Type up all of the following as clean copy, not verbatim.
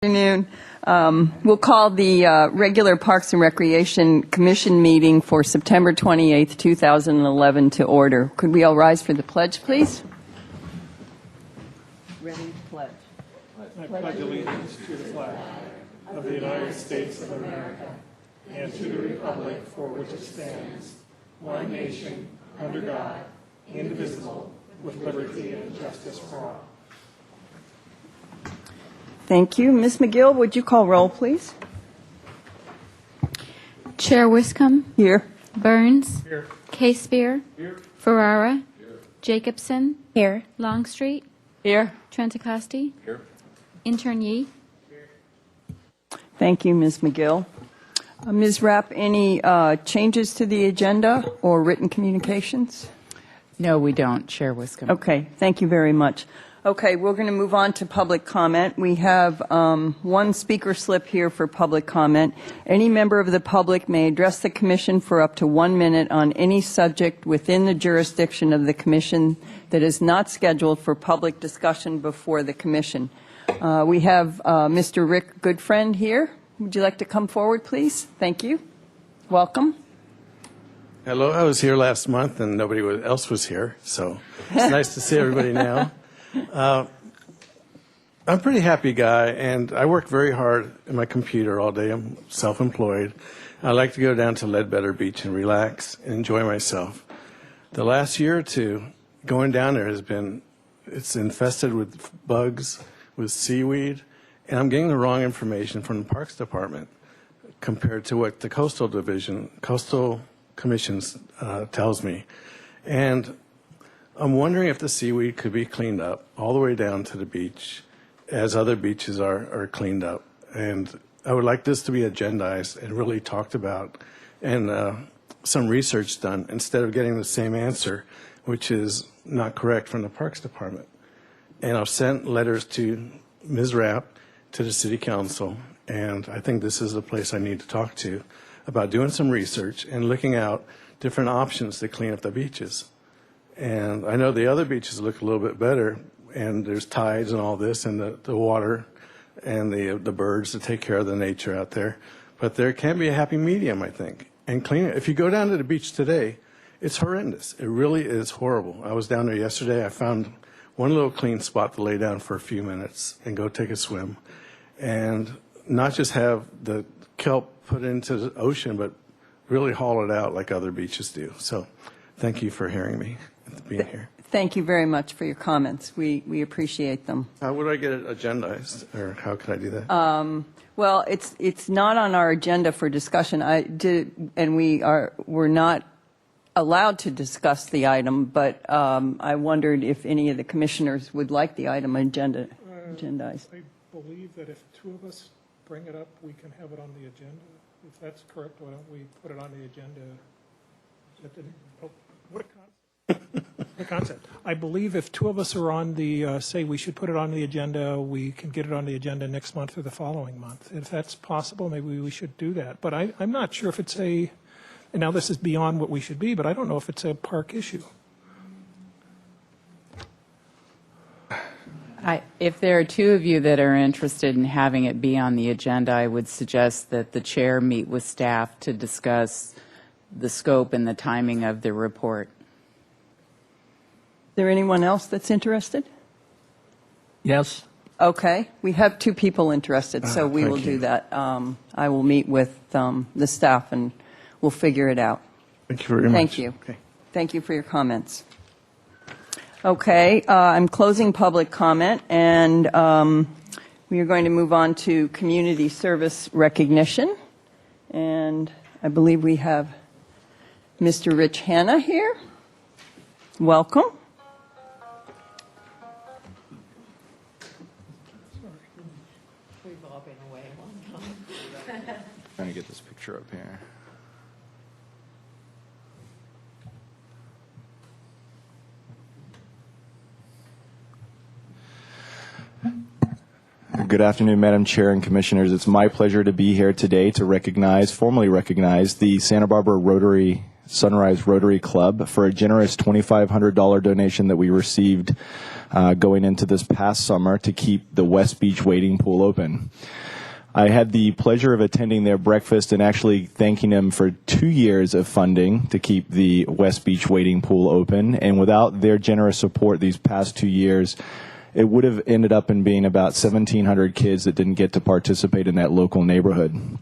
Afternoon. We'll call the regular Parks and Recreation Commission meeting for September 28th, 2011 to order. Could we all rise for the pledge, please? Ready, pledge. I pledge allegiance to the flag of the United States of America and to the republic for which it stands, one nation, under God, indivisible, with liberty and justice for all. Thank you. Ms. McGill, would you call roll, please? Chair Wiscombe. Here. Burns. Here. K-Spear. Here. Ferrara. Here. Jacobson. Here. Longstreet. Here. Trentacosti. Here. Intern Yee. Thank you, Ms. McGill. Ms. Rapp, any changes to the agenda or written communications? No, we don't, Chair Wiscombe. Okay, thank you very much. Okay, we're going to move on to public comment. We have one speaker slip here for public comment. Any member of the public may address the commission for up to 1 minute on any subject within the jurisdiction of the commission that is not scheduled for public discussion before the commission. We have Mr. Rick Goodfriend here. Would you like to come forward, please? Thank you. Welcome. Hello, I was here last month and nobody else was here, so it's nice to see everybody now. I'm a pretty happy guy, and I work very hard in my computer all day. I'm self-employed. I like to go down to Ledbetter Beach and relax and enjoy myself. The last year or two, going down there it's infested with bugs, with seaweed, and I'm getting the wrong information from the Parks Department compared to what the Coastal Commission tells me. And I'm wondering if the seaweed could be cleaned up all the way down to the beach as other beaches are cleaned up. And I would like this to be agendized and really talked about and some research done instead of getting the same answer, which is not correct from the Parks Department. And I've sent letters to Ms. Rapp, to the City Council, and I think this is the place I need to talk to about doing some research and looking out different options to clean up the beaches. And I know the other beaches look a little bit better, and there's tides and all this, and the water and the birds to take care of the nature out there. But there can be a happy medium, I think. And clean it. If you go down to the beach today, it's horrendous. It really is horrible. I was down there yesterday. I found one little clean spot to lay down for a few minutes and go take a swim. And not just have the kelp put into the ocean, but really haul it out like other beaches do. So thank you for hearing me and being here. Thank you very much for your comments. We appreciate them. How would I get it agendized, or how could I do that? Well, it's not on our agenda for discussion. We're not allowed to discuss the item, but I wondered if any of the commissioners would like the item agendized. I believe that if two of us bring it up, we can have it on the agenda. If that's correct, why don't we put it on the agenda? What a concept. I believe if two of us are on the, say we should put it on the agenda, we can get it on the agenda next month or the following month. If that's possible, maybe we should do that. But I'm not sure if it's and now this is beyond what we should be, but I don't know if it's a park issue. If there are two of you that are interested in having it be on the agenda, I would suggest that the chair meet with staff to discuss the scope and the timing of the report. Is there anyone else that's interested? Yes. Okay, we have two people interested, so we will do that. I will meet with the staff and we'll figure it out. Thank you very much. Thank you. Okay. Thank you for your comments. Okay, I'm closing public comment, and we are going to move on to community service recognition. And I believe we have Mr. Rich Hanna here. Welcome. We've all been away a long time. Trying to get this picture up here. Good afternoon, Madam Chair and Commissioners. It's my pleasure to be here today to formally recognize the Santa Barbara Rotary Sunrise Rotary Club for a generous $2,500 donation that we received going into this past summer to keep the West Beach wading pool open. I had the pleasure of attending their breakfast and actually thanking them for 2 years of funding to keep the West Beach wading pool open. And without their generous support these past 2 years, it would have ended up in being about 1,700 kids that didn't get to participate in that local neighborhood.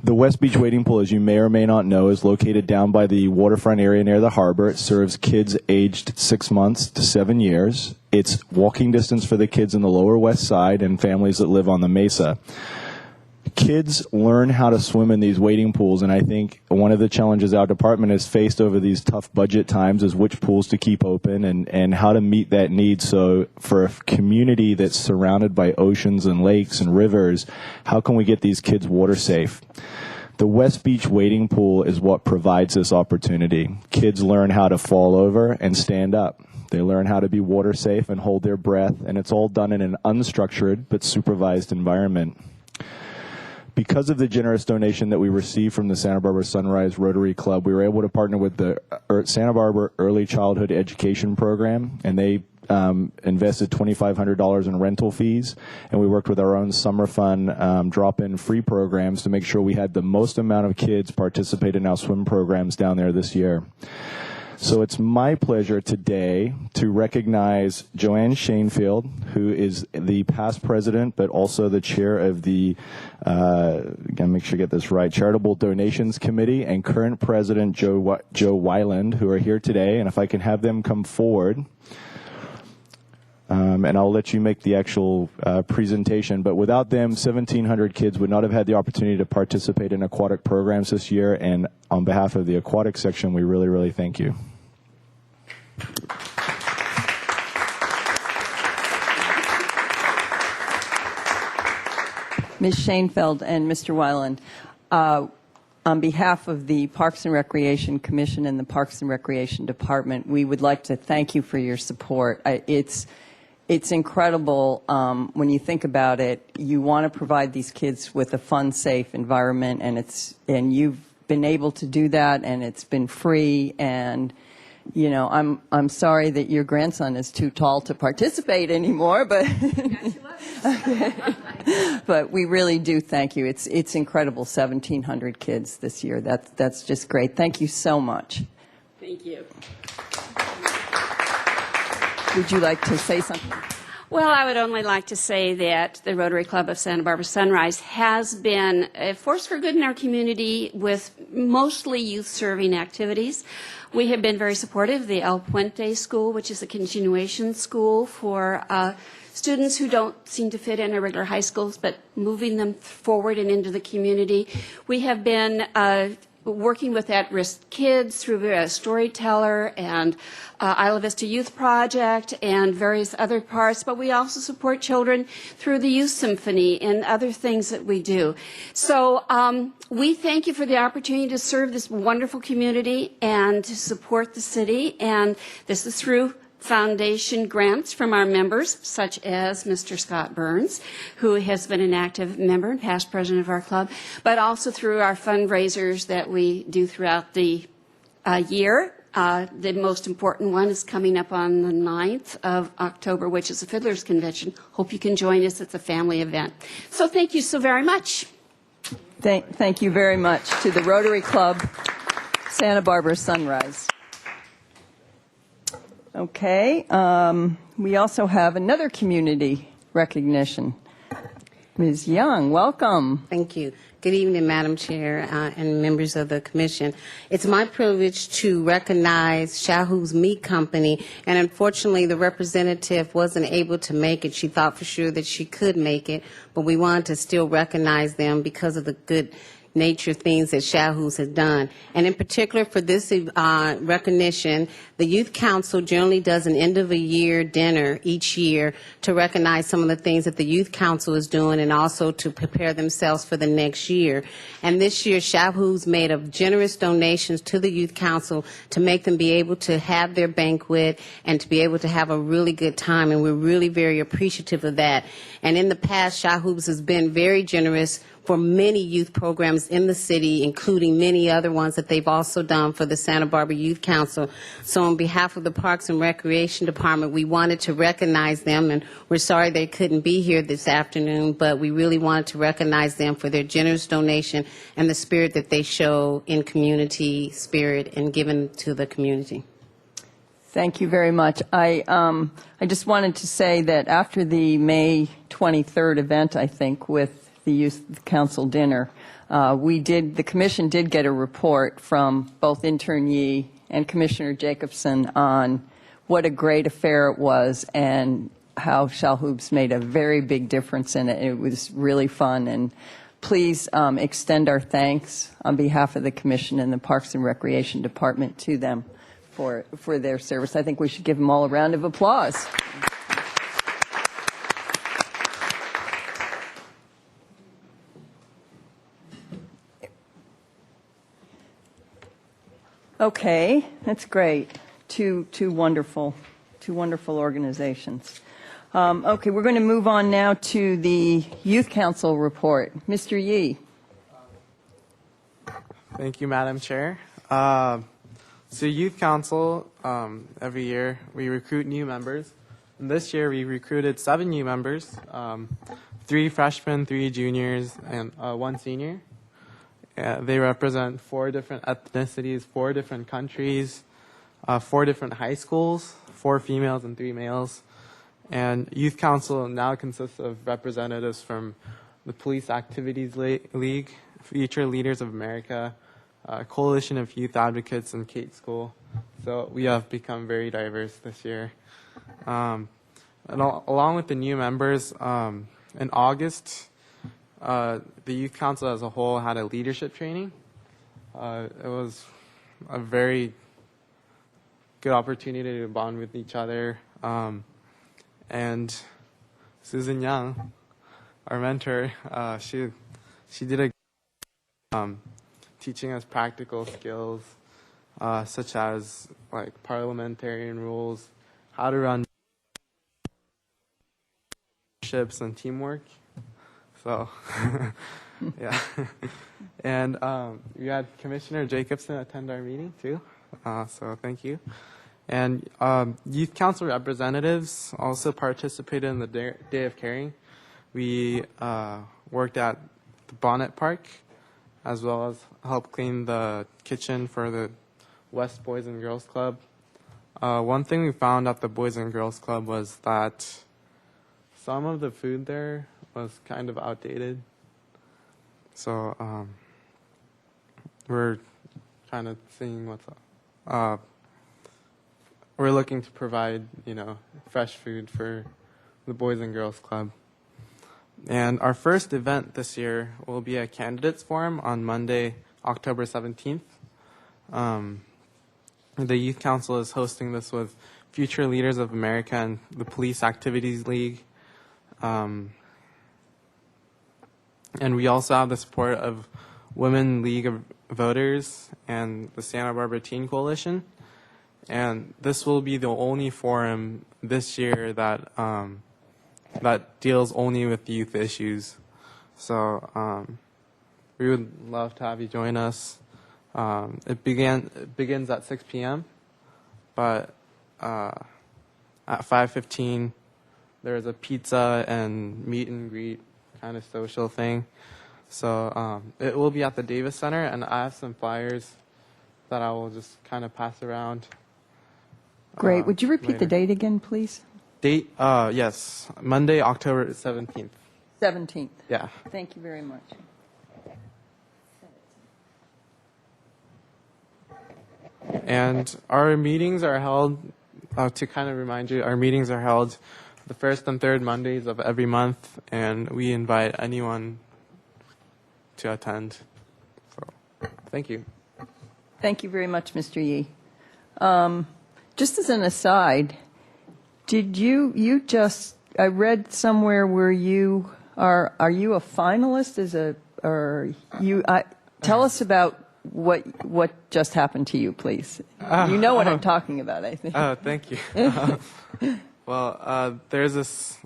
The West Beach wading pool, as you may or may not know, is located down by the waterfront area near the harbor. It serves kids aged 6 months to 7 years. It's walking distance for the kids in the Lower West Side and families that live on the Mesa. Kids learn how to swim in these wading pools, and I think one of the challenges our department has faced over these tough budget times is which pools to keep open and how to meet that need. So for a community that's surrounded by oceans and lakes and rivers, how can we get these kids water safe? The West Beach wading pool is what provides this opportunity. Kids learn how to fall over and stand up. They learn how to be water safe and hold their breath, and it's all done in an unstructured but supervised environment. Because of the generous donation that we received from the Santa Barbara Sunrise Rotary Club, we were able to partner with the Santa Barbara Early Childhood Education Program, and they invested $2,500 in rental fees, and we worked with our own summer fun drop-in free programs to make sure we had the most amount of kids participate in our swim programs down there this year. So it's my pleasure today to recognize Joanne Shanefield, who is the past president, but also the chair of the, gotta make sure I get this right, Charitable Donations Committee, and current president Joe Weiland, who are here today. And if I can have them come forward, and I'll let you make the actual presentation. But without them, 1,700 kids would not have had the opportunity to participate in aquatic programs this year. And on behalf of the aquatic section, we really, really thank you. Ms. Shanefield and Mr. Weiland, on behalf of the Parks and Recreation Commission and the Parks and Recreation Department, we would like to thank you for your support. It's incredible when you think about it. You want to provide these kids with a fun, safe environment, and you've been able to do that, and it's been free. And you know, I'm sorry that your grandson is too tall to participate anymore, but but we really do thank you. It's incredible, 1,700 kids this year. That's just great. Thank you so much. Thank you. Would you like to say something? Well, I would only like to say that the Rotary Club of Santa Barbara Sunrise has been a force for good in our community with mostly youth-serving activities. We have been very supportive of the El Puente School, which is a continuation school for students who don't seem to fit in our regular high schools, but moving them forward and into the community. We have been working with at-risk kids through a Storyteller and Isla Vista Youth Project and various other parts, but we also support children through the Youth Symphony and other things that we do. So we thank you for the opportunity to serve this wonderful community and to support the city, and this is through foundation grants from our members, such as Mr. Scott Burns, who has been an active member and past president of our club, but also through our fundraisers that we do throughout the year. The most important one is coming up on the 9th of October, which is the Fiddlers Convention. Hope you can join us. It's a family event. So thank you so very much. Thank you very much to the Rotary Club, Santa Barbara Sunrise. Okay, we also have another community recognition. Ms. Young, welcome. Thank you. Good evening, Madam Chair and members of the Commission. It's my privilege to recognize Shahoo's Meat Company, and unfortunately the representative wasn't able to make it. She thought for sure that she could make it, but we wanted to still recognize them because of the good nature things that Shahoo's has done. And in particular for this recognition, the Youth Council generally does an end-of-the-year dinner each year to recognize some of the things that the Youth Council is doing and also to prepare themselves for the next year. And this year, Shahoo's made of generous donations to the Youth Council to make them be able to have their banquet and to be able to have a really good time, and we're really very appreciative of that. And in the past, Shahoo's has been very generous for many youth programs in the city, including many other ones that they've also done for the Santa Barbara Youth Council. So on behalf of the Parks and Recreation Department, we wanted to recognize them, and we're sorry they couldn't be here this afternoon, but we really wanted to recognize them for their generous donation and the spirit that they show in community spirit and giving to the community. Thank you very much. I just wanted to say that after the May 23rd event, I think, with the Youth Council dinner, the commission did get a report from both Intern Yee and Commissioner Jacobson on what a great affair it was and how Shell Hoops made a very big difference in it. It was really fun, and please extend our thanks on behalf of the commission and the Parks and Recreation Department to them for their service. I think we should give them all a round of applause. Okay, that's great. Two wonderful organizations. Okay, we're going to move on now to the Youth Council report. Mr. Yee. Thank you, Madam Chair. So Youth Council, every year we recruit new members. And this year we recruited 7 new members, 3 freshmen, 3 juniors, and 1 senior. They represent 4 different ethnicities, 4 different countries, 4 different high schools, 4 females and 3 males. And Youth Council now consists of representatives from the Police Activities League, Future Leaders of America, Coalition of Youth Advocates, and Kate School. So we have become very diverse this year. And along with the new members, in August, the Youth Council as a whole had a leadership training. It was a very good opportunity to bond with each other. And Susan Young, our mentor, she did a teaching us practical skills, such as like parliamentarian rules, how to run ships and teamwork. So, yeah. And we had Commissioner Jacobson attend our meeting too. So thank you. And Youth Council representatives also participated in the Day of Caring. We worked at the Bonnet Park, as well as helped clean the kitchen for the West Boys and Girls Club. One thing we found at the Boys and Girls Club was that some of the food there was kind of outdated. So we're kind of seeing what's up. We're looking to provide, fresh food for the Boys and Girls Club. And our first event this year will be a candidates forum on Monday, October 17th. The Youth Council is hosting this with Future Leaders of America and the Police Activities League. And we also have the support of Women League of Voters and the Santa Barbara Teen Coalition. And this will be the only forum this year that that deals only with youth issues. So we would love to have you join us. It begins at 6 p.m., but at 5:15 there's a pizza and meet and greet kind of social thing. So it will be at the Davis Center, and I have some flyers that I will just kind of pass around. Great. Would you repeat the date again, please? Date, yes, Monday, October 17th. 17th. Yeah. Thank you very much. And our meetings are held, to kind of remind you, our meetings are held the first and third Mondays of every month, and we invite anyone to attend. So, thank you. Thank you very much, Mr. Yee. Just as an aside, did you just, I read somewhere where you are you a finalist tell us about what just happened to you, please. You know what I'm talking about, I think. Oh, thank you. Well, there's this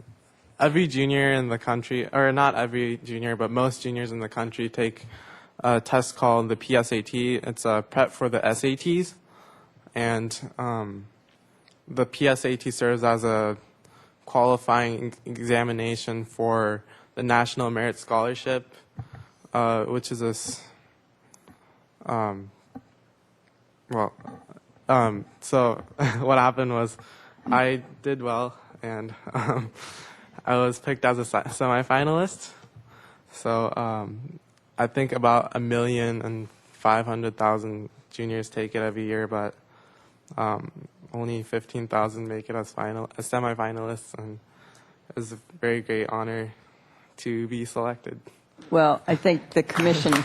every junior in the country, or not every junior, but most juniors in the country take a test called the PSAT. It's a prep for the SATs. And the PSAT serves as a qualifying examination for the National Merit Scholarship, which is this, so what happened was I did well, and I was picked as a semifinalist. So I think about 1,500,000 juniors take it every year, but only 15,000 make it as semifinalists, and it was a very great honor to be selected. Well, I think the commission, we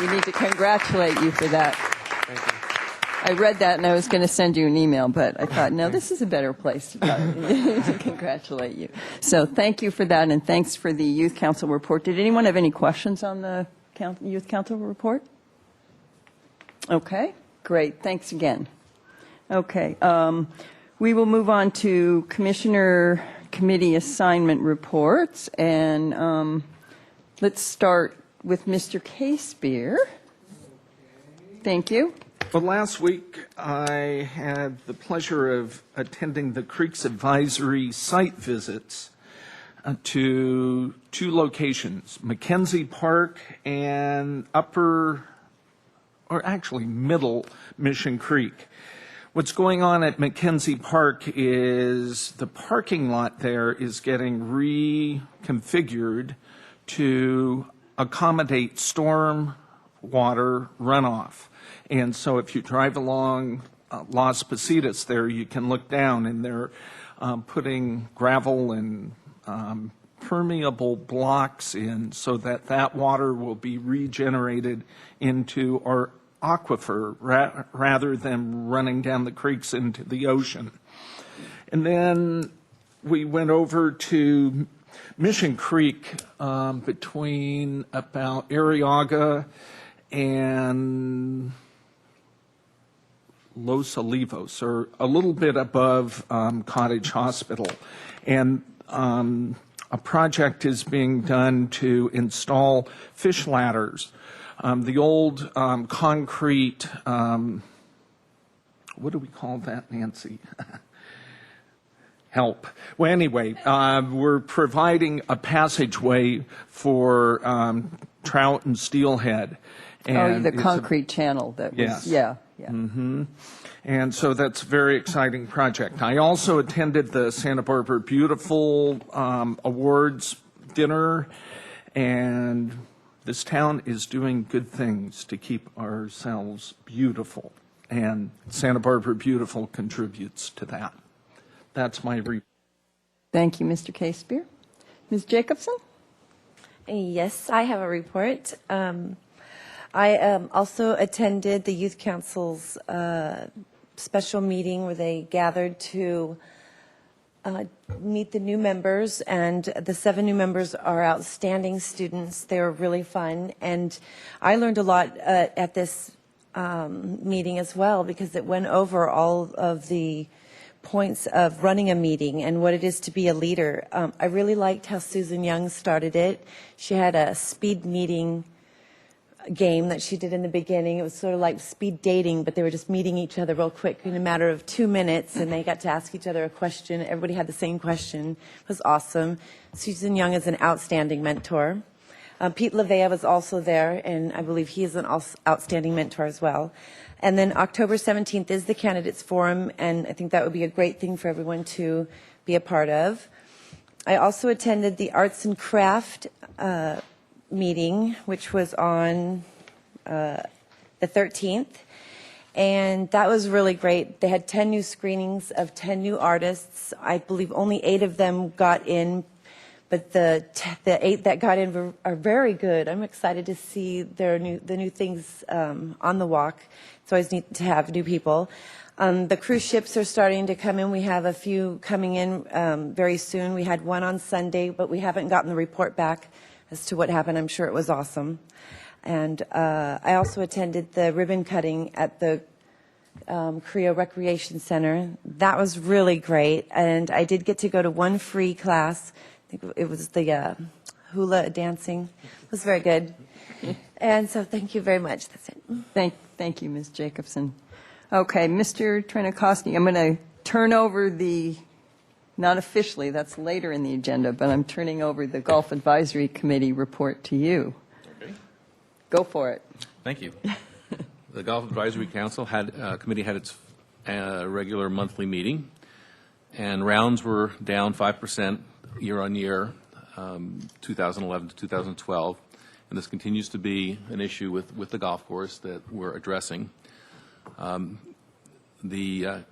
need to congratulate you for that. Thank you. I read that and I was going to send you an email, but I thought, no, this is a better place to congratulate you. So thank you for that, and thanks for the Youth Council report. Did anyone have any questions on the Youth Council report? Okay, great. Thanks again. Okay, we will move on to Commissioner Committee assignment reports, and let's start with Mr. K-Spear. Thank you. Well, last week I had the pleasure of attending the Creeks Advisory site visits to two locations, Mackenzie Park and Middle Mission Creek. What's going on at Mackenzie Park is the parking lot there is getting reconfigured to accommodate storm water runoff. And so if you drive along Las Positas there, you can look down, and they're putting gravel and permeable blocks in so that that water will be regenerated into our aquifer rather than running down the creeks into the ocean. And then we went over to Mission Creek between about Arriaga and Los Olivos, or a little bit above Cottage Hospital. And a project is being done to install fish ladders. The old concrete, what do we call that, Nancy? Help. Well, anyway, we're providing a passageway for trout and steelhead. And the concrete channel that was, yes. Mm-hmm. And so that's a very exciting project. I also attended the Santa Barbara Beautiful Awards dinner, and this town is doing good things to keep ourselves beautiful, and Santa Barbara Beautiful contributes to that. That's my report. Thank you, Mr. K-Spear. Ms. Jacobson? Yes, I have a report. I also attended the Youth Council's special meeting where they gathered to meet the new members, and the 7 new members are outstanding students. They were really fun, and I learned a lot at this meeting as well, because it went over all of the points of running a meeting and what it is to be a leader. I really liked how Susan Young started it. She had a speed meeting game that she did in the beginning. It was sort of like speed dating, but they were just meeting each other real quick in a matter of 2 minutes, and they got to ask each other a question. Everybody had the same question. It was awesome. Susan Young is an outstanding mentor. Pete LaVea was also there, and I believe he is an outstanding mentor as well. And then October 17th is the Candidates Forum, and I think that would be a great thing for everyone to be a part of. I also attended the Arts and Craft meeting, which was on the 13th, and that was really great. They had 10 new screenings of 10 new artists. I believe only 8 of them got in, but the 8 that got in are very good. I'm excited to see the new things on the walk. It's always neat to have new people. The cruise ships are starting to come in. We have a few coming in very soon. We had one on Sunday, but we haven't gotten the report back as to what happened. I'm sure it was awesome. And I also attended the ribbon cutting at the Creo Recreation Center. That was really great. And I did get to go to one free class think it was the hula dancing. It was very good. And so thank you very much. That's it. Thank you, Ms. Jacobson. Okay, Mr. Trinacosti, I'm going to turn over not officially, that's later in the agenda, but I'm turning over the Golf Advisory Committee report to you. Okay. Go for it. Thank you. The Golf Advisory Council committee had its regular monthly meeting, and rounds were down 5% year on year, 2011 to 2012. And this continues to be an issue with the golf course that we're addressing. The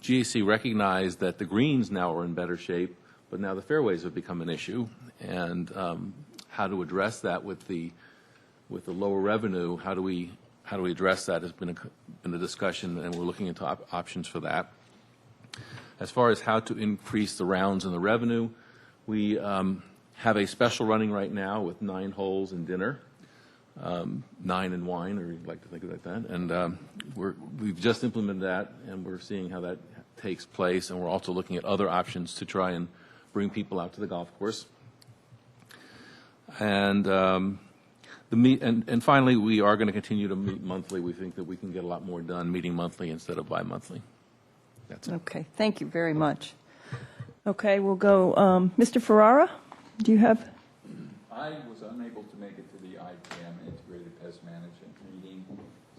GAC recognized that the greens now are in better shape, but now the fairways have become an issue. And how to address that with the lower revenue, how do we address that has been a discussion, and we're looking into options for that. As far as how to increase the rounds and the revenue, we have a special running right now with 9 holes and dinner, 9 and wine, or you'd like to think of it like that. And we've just implemented that, and we're seeing how that takes place. And we're also looking at other options to try and bring people out to the golf course. And and finally, we are going to continue to meet monthly. We think that we can get a lot more done meeting monthly instead of bi-monthly. That's it. Okay, thank you very much. Okay, we'll go, Mr. Ferrara, do you have? I was unable to make it to the IPM Integrated Pest Management meeting,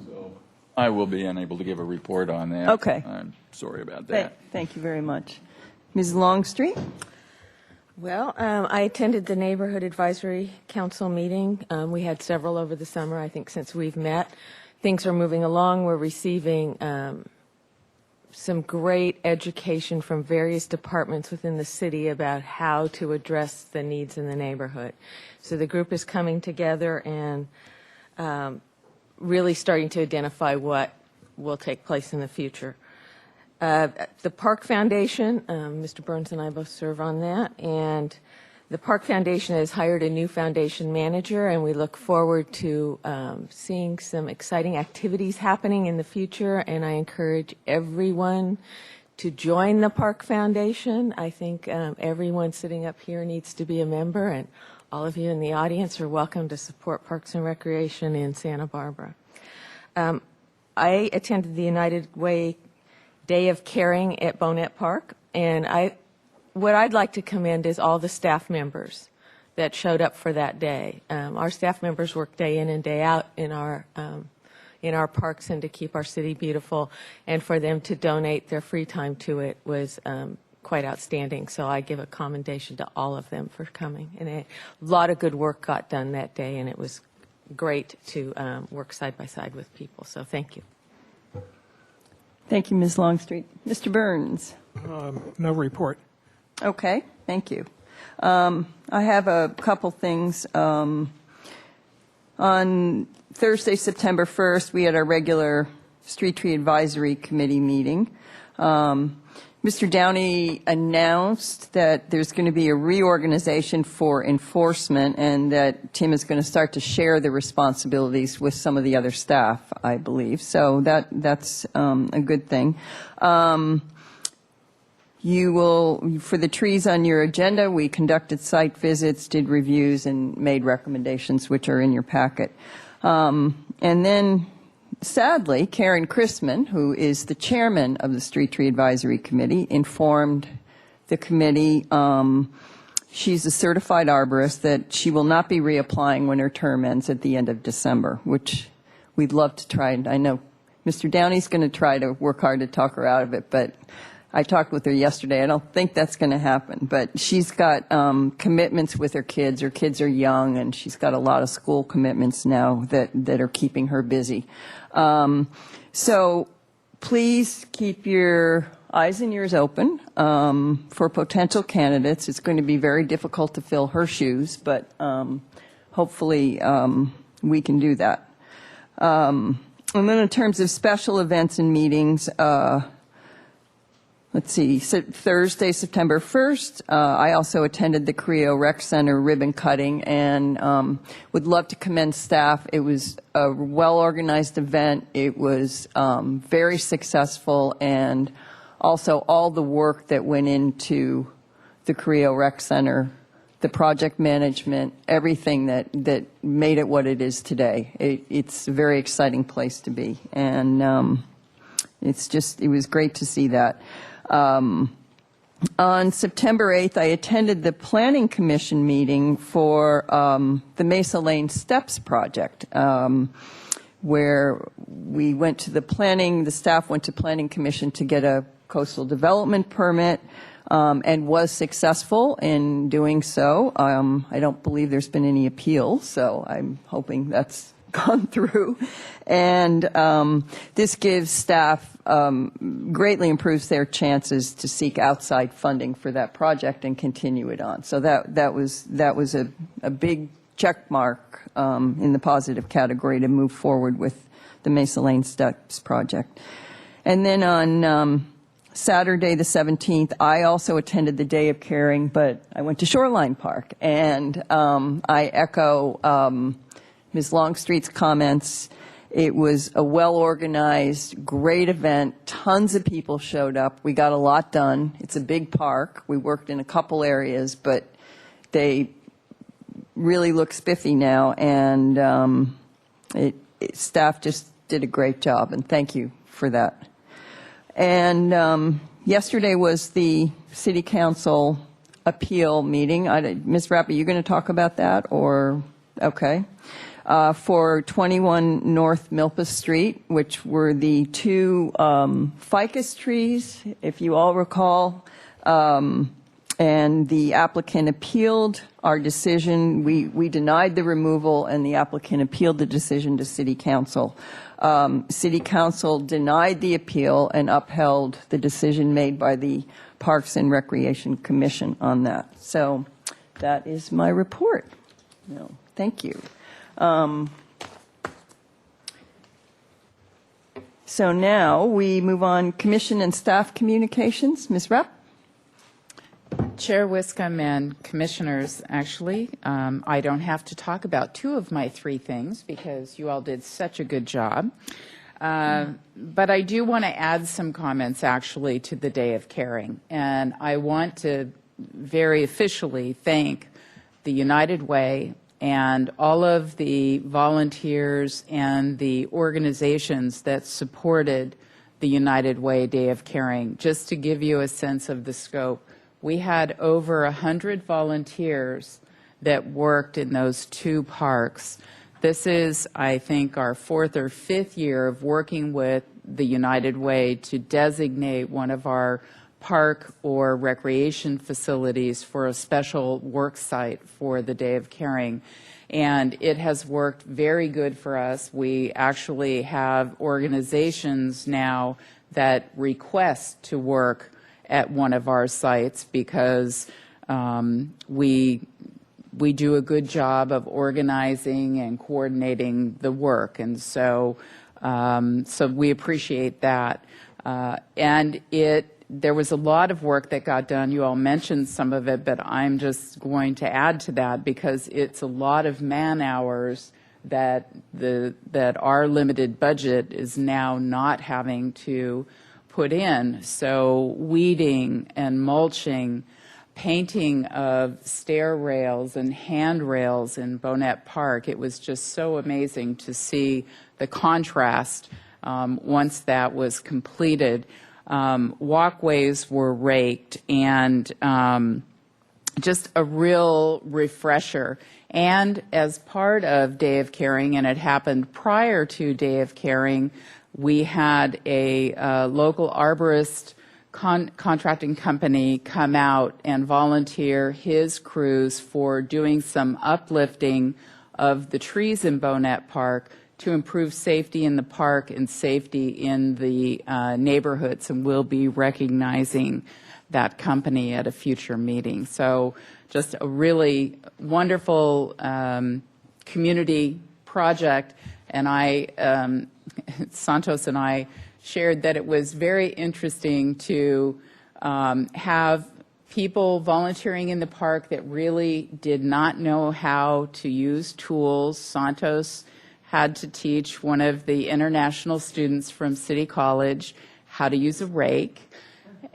so I will be unable to give a report on that. Okay. I'm sorry about that. Thank you very much. Ms. Longstreet? Well, I attended the Neighborhood Advisory Council meeting. We had several over the summer, I think, since we've met. Things are moving along. We're receiving some great education from various departments within the city about how to address the needs in the neighborhood. So the group is coming together and really starting to identify what will take place in the future. The Park Foundation, Mr. Burns and I both serve on that, and the Park Foundation has hired a new foundation manager, and we look forward to seeing some exciting activities happening in the future, and I encourage everyone to join the Park Foundation. I think everyone sitting up here needs to be a member, and all of you in the audience are welcome to support Parks and Recreation in Santa Barbara. I attended the United Way Day of Caring at Bonnet Park, and what I'd like to commend is all the staff members that showed up for that day. Our staff members work day in and day out in our parks and to keep our city beautiful, and for them to donate their free time to it was quite outstanding. So I give a commendation to all of them for coming. And a lot of good work got done that day, and it was great to work side by side with people. So thank you. Thank you, Ms. Longstreet. Mr. Burns? No report. Okay, thank you. I have a couple things. On Thursday, September 1st, we had our regular Street Tree Advisory Committee meeting. Mr. Downey announced that there's going to be a reorganization for enforcement and that Tim is going to start to share the responsibilities with some of the other staff, I believe. So that's a good thing. You will, for the trees on your agenda, we conducted site visits, did reviews, and made recommendations, which are in your packet. And then, sadly, Karen Chrisman, who is the chairman of the Street Tree Advisory Committee, informed the committee, she's a certified arborist, that she will not be reapplying when her term ends at the end of December, which we'd love to try. And I know Mr. Downey's going to try to work hard to talk her out of it, but I talked with her yesterday. I don't think that's going to happen, but she's got commitments with her kids. Her kids are young, and she's got a lot of school commitments now that are keeping her busy. So please keep your eyes and ears open for potential candidates. It's going to be very difficult to fill her shoes, but hopefully we can do that. And then in terms of special events and meetings, let's see, Thursday, September 1st, I also attended the Creo Rec Center ribbon cutting and would love to commend staff. It was a well-organized event. It was very successful, and also all the work that went into the Carrillo Rec Center, the project management, everything that made it what it is today. It's a very exciting place to be, and it was great to see that. On September 8th, I attended the Planning Commission meeting for the Mesa Lane Steps project, where we went to the staff went to Planning Commission to get a coastal development permit, and was successful in doing so. I don't believe there's been any appeal, so I'm hoping that's gone through. And this gives staff, greatly improves their chances to seek outside funding for that project and continue it on. So that was a big check mark in the positive category to move forward with the Mesa Lane Steps project. And then on Saturday the 17th, I also attended the Day of Caring, but I went to Shoreline Park, and I echo Ms. Longstreet's comments. It was a well-organized, great event. Tons of people showed up. We got a lot done. It's a big park. We worked in a couple areas, but they really look spiffy now, and staff just did a great job, and thank you for that. And yesterday was the City Council appeal meeting. Ms. Rapp, are you going to talk about that, or okay? For 21 North Milpa Street, which were the two ficus trees, if you all recall, and the applicant appealed our decision. We denied the removal, and the applicant appealed the decision to City Council. City Council denied the appeal and upheld the decision made by the Parks and Recreation Commission on that. So that is my report. No, thank you. So now we move on, Commission and Staff Communications. Ms. Rapp? Chair Wiscombe and Commissioners, actually, I don't have to talk about two of my three things because you all did such a good job. But I do want to add some comments, actually, to the Day of Caring. And I want to very officially thank the United Way and all of the volunteers and the organizations that supported the United Way Day of Caring. Just to give you a sense of the scope, we had over 100 volunteers that worked in those two parks. This is, I think, our fourth or fifth year of working with the United Way to designate one of our park or recreation facilities for a special work site for the Day of Caring. And it has worked very good for us. We actually have organizations now that request to work at one of our sites because we do a good job of organizing and coordinating the work. And so we appreciate that. And there was a lot of work that got done. You all mentioned some of it, but I'm just going to add to that because it's a lot of man hours that our limited budget is now not having to put in. So weeding and mulching, painting of stair rails and handrails in Bonnet Park. It was just so amazing to see the contrast once that was completed. Walkways were raked, and just a real refresher. And as part of Day of Caring, and it happened prior to Day of Caring, we had a local arborist contracting company come out and volunteer his crews for doing some uplifting of the trees in Bonnet Park to improve safety in the park and safety in the neighborhoods, and we'll be recognizing that company at a future meeting. So just a really wonderful community project, and Santos and I shared that it was very interesting to have people volunteering in the park that really did not know how to use tools. Santos had to teach one of the international students from City College how to use a rake.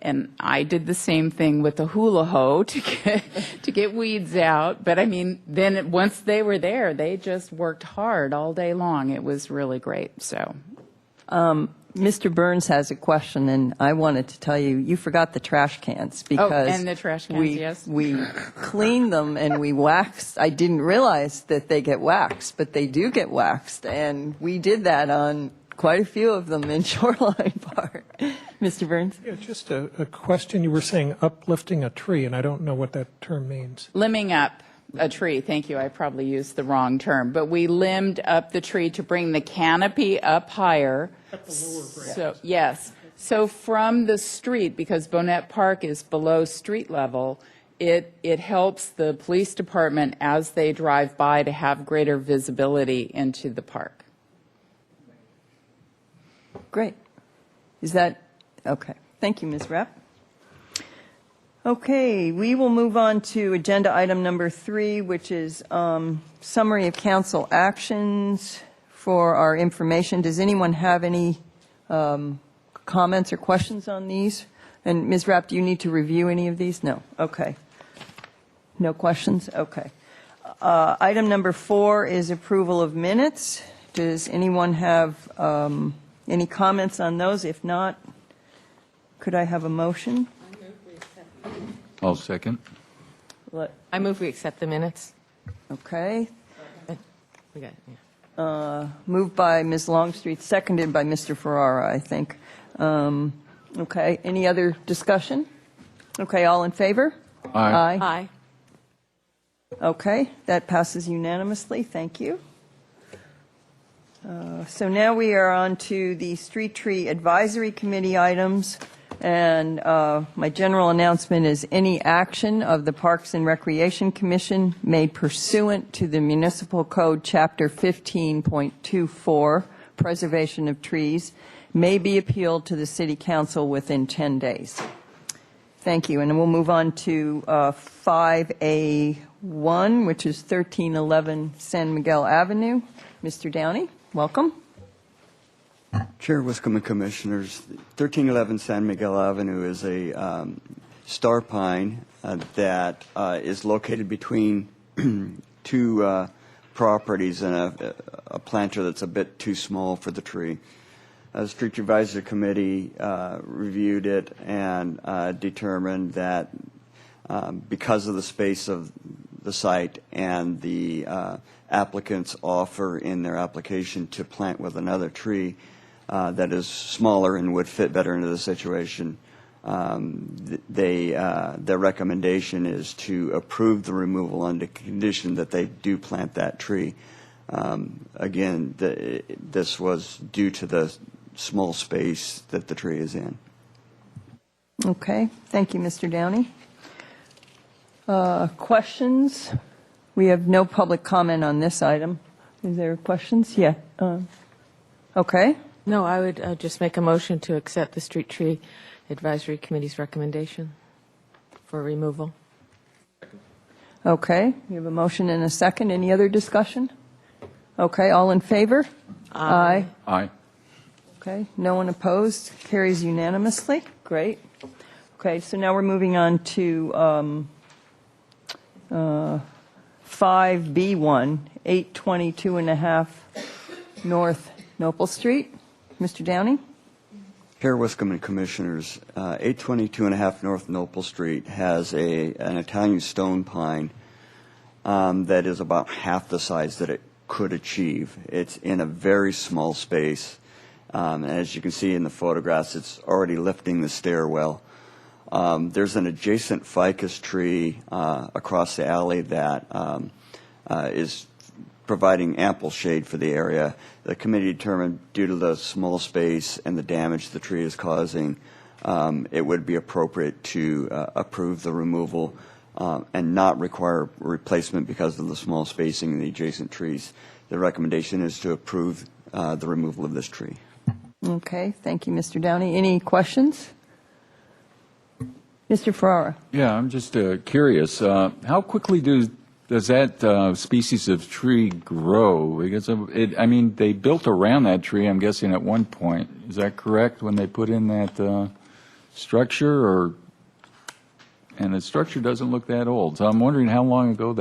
And I did the same thing with the hula hoe to get weeds out. But I mean, then once they were there, they just worked hard all day long. It was really great. So, Mr. Burns has a question, and I wanted to tell you, you forgot the trash cans because and the trash cans, yes. we cleaned them and we waxed. I didn't realize that they get waxed, but they do get waxed, and we did that on quite a few of them in Shoreline Park. Mr. Burns? Yeah, just a question. You were saying uplifting a tree, and I don't know what that term means. limbing up a tree. Thank you. I probably used the wrong term, but we limbed up the tree to bring the canopy up higher. At the lower branch. So, yes. So from the street, because Bonnet Park is below street level, it helps the police department as they drive by to have greater visibility into the park. Great. Is that, okay. Thank you, Ms. Rapp. Okay, we will move on to agenda item number 3, which is summary of council actions for our information. Does anyone have any comments or questions on these? And Ms. Rapp, do you need to review any of these? No. Okay. No questions? Okay. Item number 4 is approval of minutes. Does anyone have any comments on those? If not, could I have a motion? I'll second. I move we accept the minutes. Okay. We got it, yeah. Moved by Ms. Longstreet, seconded by Mr. Ferrara, I think. Okay. Any other discussion? Okay. All in favor? Aye. Aye. Okay. That passes unanimously. Thank you. So now we are on to the Street Tree Advisory Committee items. And my general announcement is any action of the Parks and Recreation Commission made pursuant to the Municipal Code Chapter 15.24, Preservation of Trees, may be appealed to the City Council within 10 days. Thank you. And we'll move on to 5A1, which is 1311 San Miguel Avenue. Mr. Downey, welcome. Chair, Wiscombe and Commissioners, 1311 San Miguel Avenue is a star pine that is located between two properties and a planter that's a bit too small for the tree. The Street Advisory Committee reviewed it and determined that because of the space of the site and the applicant's offer in their application to plant with another tree, that is smaller and would fit better into the situation. Their recommendation is to approve the removal under condition that they do plant that tree. Again, this was due to the small space that the tree is in. Okay. Thank you, Mr. Downey. Questions? We have no public comment on this item. Is there questions? Yeah. Okay. No, I would just make a motion to accept the Street Tree Advisory Committee's recommendation for removal. Okay. We have a motion and a second. Any other discussion? Okay. All in favor? Aye. Aye. Okay. No one opposed. Carries unanimously. Great. Okay. So now we're moving on to 5B1, 822.5 North Nopal Street. Mr. Downey? Chair, Wiscombe and Commissioners, 822.5 North Nopal Street has an Italian stone pine that is about half the size that it could achieve. It's in a very small space. And as you can see in the photographs, it's already lifting the stairwell. There's an adjacent ficus tree across the alley that is providing ample shade for the area. The committee determined due to the small space and the damage the tree is causing, it would be appropriate to approve the removal and not require replacement because of the small spacing in the adjacent trees. The recommendation is to approve the removal of this tree. Okay. Thank you, Mr. Downey. Any questions? Mr. Ferrara? Yeah, I'm just curious. How quickly does that species of tree grow? Because I mean, they built around that tree, I'm guessing, at one point. Is that correct, when they put in that structure, and the structure doesn't look that old. So I'm wondering how long ago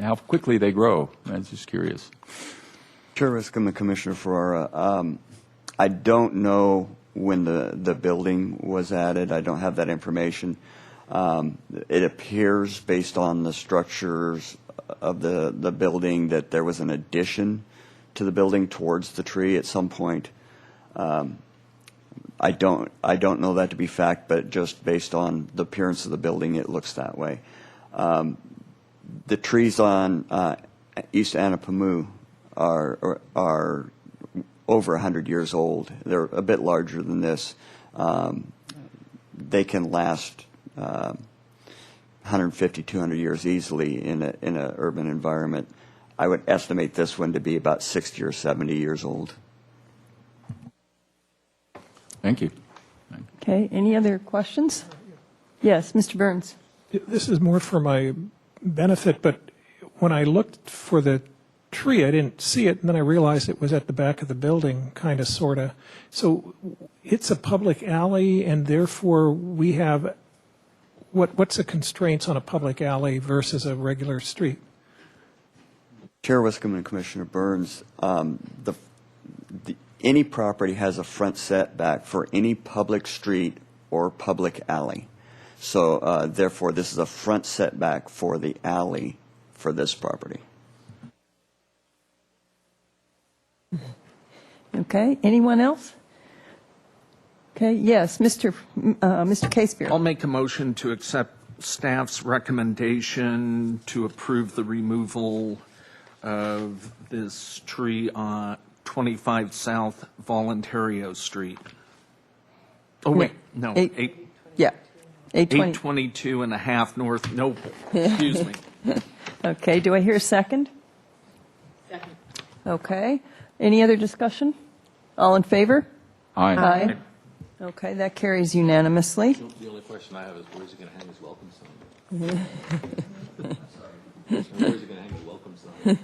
how quickly they grow. I'm just curious. Chair Wiscombe and Commissioner Ferrara, I don't know when the building was added. I don't have that information. It appears, based on the structures of the building, that there was an addition to the building towards the tree at some point. I don't know that to be fact, but just based on the appearance of the building, it looks that way. The trees on East Anapamu are over 100 years old. They're a bit larger than this. They can last 150, 200 years easily in an urban environment. I would estimate this one to be about 60 or 70 years old. Thank you. Okay, any other questions? Yes, Mr. Burns. This is more for my benefit, but when I looked for the tree, I didn't see it, and then I realized it was at the back of the building, kind of, sort of. So it's a public alley, and therefore we have, what's the constraints on a public alley versus a regular street? Chair Wiscombe and Commissioner Burns, any property has a front setback for any public street or public alley. So therefore, this is a front setback for the alley for this property. Okay, anyone else? Okay, yes, Mr. Casebeer. I'll make a motion to accept staff's recommendation to approve the removal of this tree on 25 South Voluntario Street. Oh, wait, no, Yeah, 822 and a half North Noble. Excuse me. Okay, do I hear a second? Second. Okay, any other discussion? All in favor? Aye. Okay, that carries unanimously. The only question I have is, where's he going to hang his welcome sign? Where's he going to hang his welcome sign?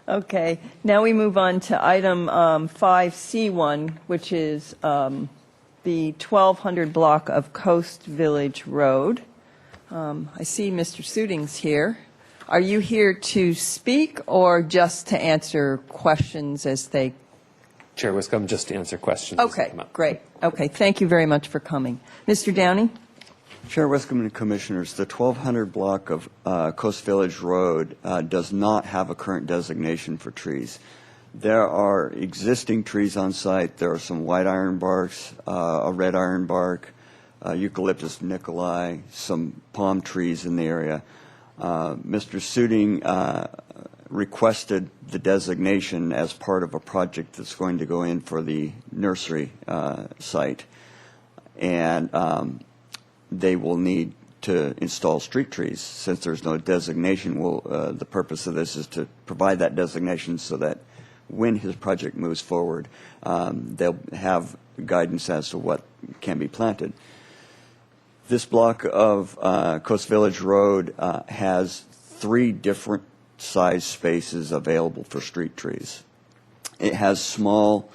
Okay, now we move on to item 5C1, which is the 1200 block of Coast Village Road. I see Mr. Suitings here. Are you here to speak or just to answer questions as they? Chair Wiscombe, just to answer questions. as they Okay, come up. great. Okay, thank you very much for coming. Mr. Downey? Chair Wiscombe and Commissioners, the 1200 block of Coast Village Road does not have a current designation for trees. There are existing trees on site. There are some white ironbarks, a red ironbark, Eucalyptus nicolai, some palm trees in the area. Mr. Suiting requested the designation as part of a project that's going to go in for the nursery site. And they will need to install street trees. Since there's no designation, the purpose of this is to provide that designation so that when his project moves forward, they'll have guidance as to what can be planted. This block of Coast Village Road has 3 different size spaces available for street trees. It has small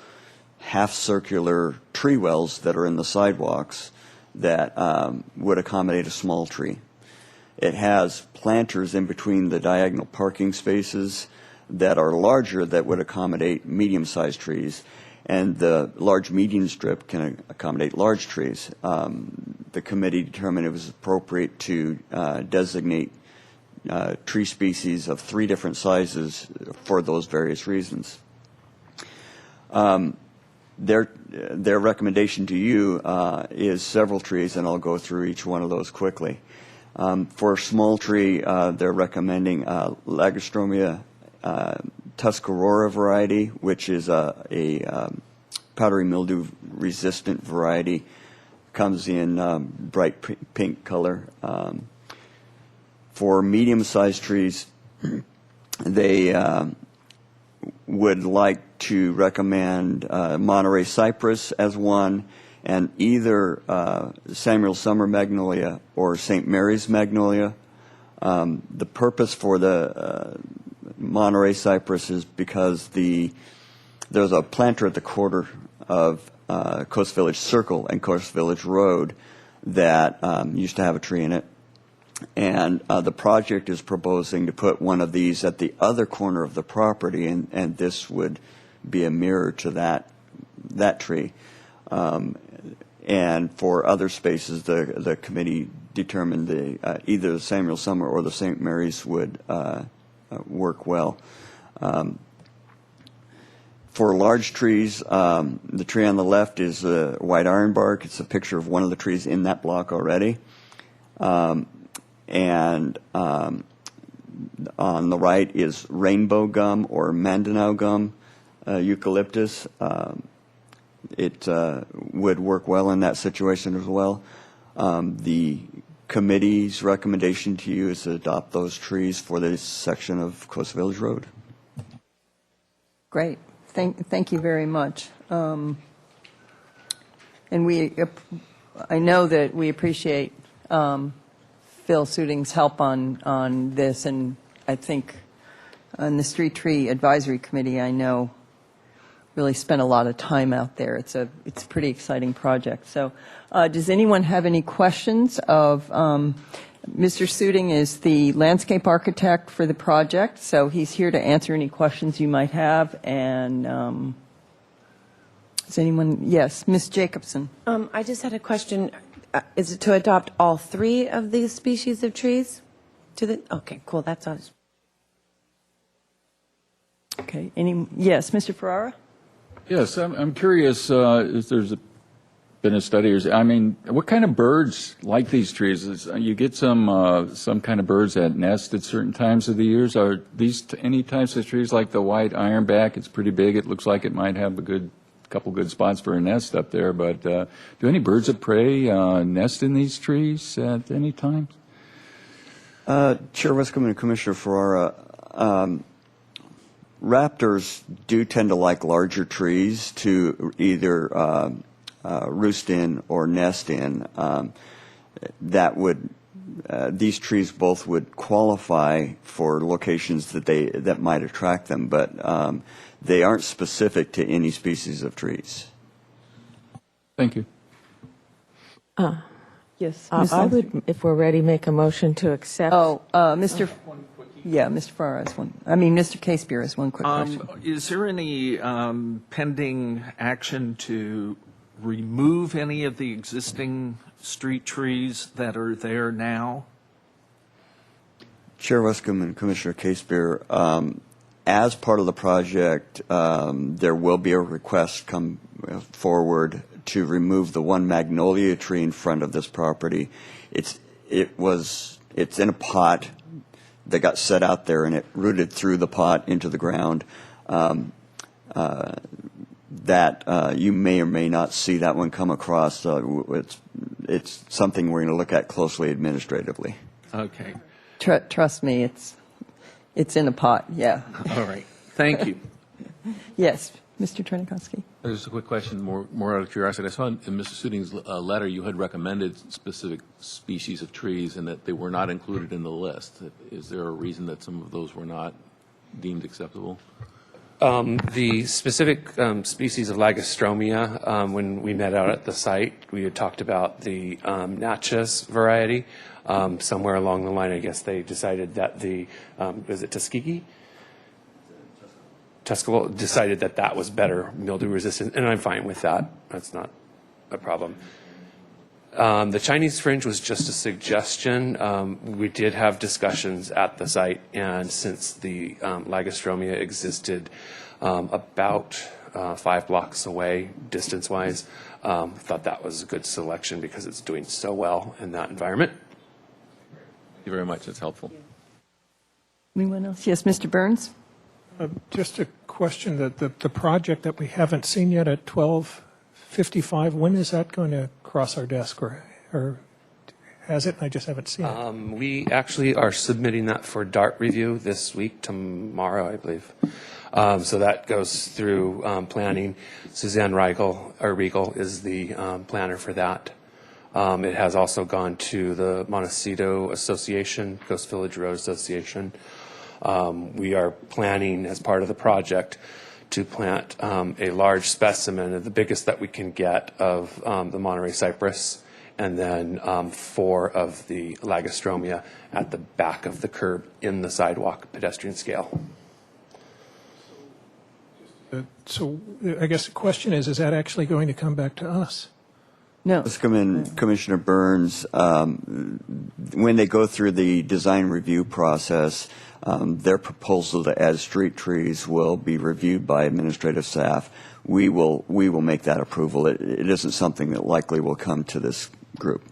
half-circular tree wells that are in the sidewalks that would accommodate a small tree. It has planters in between the diagonal parking spaces that are larger that would accommodate medium-sized trees, and the large median strip can accommodate large trees. The committee determined it was appropriate to designate tree species of 3 different sizes for those various reasons. Their recommendation to you is several trees, and I'll go through each one of those quickly. For a small tree, they're recommending Lagerstromia Tuscarora variety, which is a powdery mildew resistant variety. Comes in bright pink color. For medium-sized trees, they would like to recommend Monterey cypress as one, and either Samuel Summer magnolia or St. Mary's magnolia. The purpose for the Monterey cypress is because there's a planter at the corner of Coast Village Circle and Coast Village Road that used to have a tree in it. And the project is proposing to put one of these at the other corner of the property, and this would be a mirror to that tree. And for other spaces, the committee determined either the Samuel Summer or the St. Mary's would work well. For large trees, the tree on the left is a white ironbark. It's a picture of one of the trees in that block already. And on the right is rainbow gum or Mandanao gum eucalyptus. It would work well in that situation as well. The committee's recommendation to you is to adopt those trees for this section of Coast Village Road. Great. Thank you very much. And I know that we appreciate Phil Suding's help on this, and I think on the Street Tree Advisory Committee, I know really spent a lot of time out there. It's a pretty exciting project. So does anyone have any questions of Mr. Suding is the landscape architect for the project, so he's here to answer any questions you might have. And does anyone? Yes, Ms. Jacobson. I just had a question. Is it to adopt all 3 of these species of trees? Okay, cool. That's all. Okay. Yes, Mr. Ferrara. Yes, I'm curious if there's been a study, I mean, what kind of birds like these trees? You get some kind of birds that nest at certain times of the years. Are these any types of trees like the white ironback? It's pretty big. It looks like it might have a couple good spots for a nest up there. But do any birds of prey nest in these trees at any time? Chair Wiscombe and Commissioner Ferrara, raptors do tend to like larger trees to either roost in or nest in. These trees both would qualify for locations that might attract them, but they aren't specific to any species of trees. Thank you. Yes, I would, if we're ready, make a motion to accept. Mr. Yeah, Mr. Ferrara has one. I mean, Mr. Casebeer has one quick question. Is there any pending action to remove any of the existing street trees that are there now? Chair Wiscombe and Commissioner Casebeer, as part of the project, there will be a request come forward to remove the one magnolia tree in front of this property. It's in a pot that got set out there, and it rooted through the pot into the ground. That you may or may not see that one come across. It's something we're going to look at closely administratively. Okay. Trust me, it's in a pot. Yeah. All right. Thank you. Yes, Mr. Trenikoski. There's a quick question, more out of curiosity. I saw in Mr. Suding's letter you had recommended specific species of trees and that they were not included in the list. Is there a reason that some of those were not deemed acceptable? The specific species of Lagostromia, when we met out at the site, we had talked about the Natchez variety. Somewhere along the line, I guess they decided that was it Tuskegee? Tuscaloosa decided that was better mildew resistant, and I'm fine with that. That's not a problem. The Chinese fringe was just a suggestion. We did have discussions at the site, and since the Lagostromia existed about 5 blocks away, distance-wise, thought that was a good selection because it's doing so well in that environment. Thank you very much. That's helpful. Anyone else? Yes, Mr. Burns. Just a question that the project that we haven't seen yet at 1255, when is that going to cross our desk, or has it? I just haven't seen it. We actually are submitting that for DART review this week, tomorrow, I believe. So that goes through planning. Suzanne Riegel is the planner for that. It has also gone to the Montecito Association, Coast Village Road Association. We are planning, as part of the project, to plant a large specimen, the biggest that we can get, of the Monterey cypress, and then 4 of the Lagostromia at the back of the curb in the sidewalk pedestrian scale. So I guess the question is that actually going to come back to us? No. Commissioner Burns, when they go through the design review process, their proposal to add street trees will be reviewed by administrative staff. We will make that approval. It isn't something that likely will come to this group.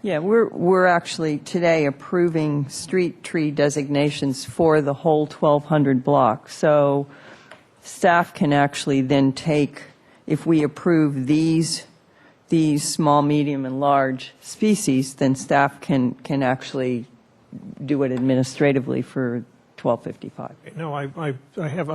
Yeah, we're actually today approving street tree designations for the whole 1,200 block. So staff can actually then take, if we approve these small, medium, and large species, then staff can actually do it administratively for 1255. No, I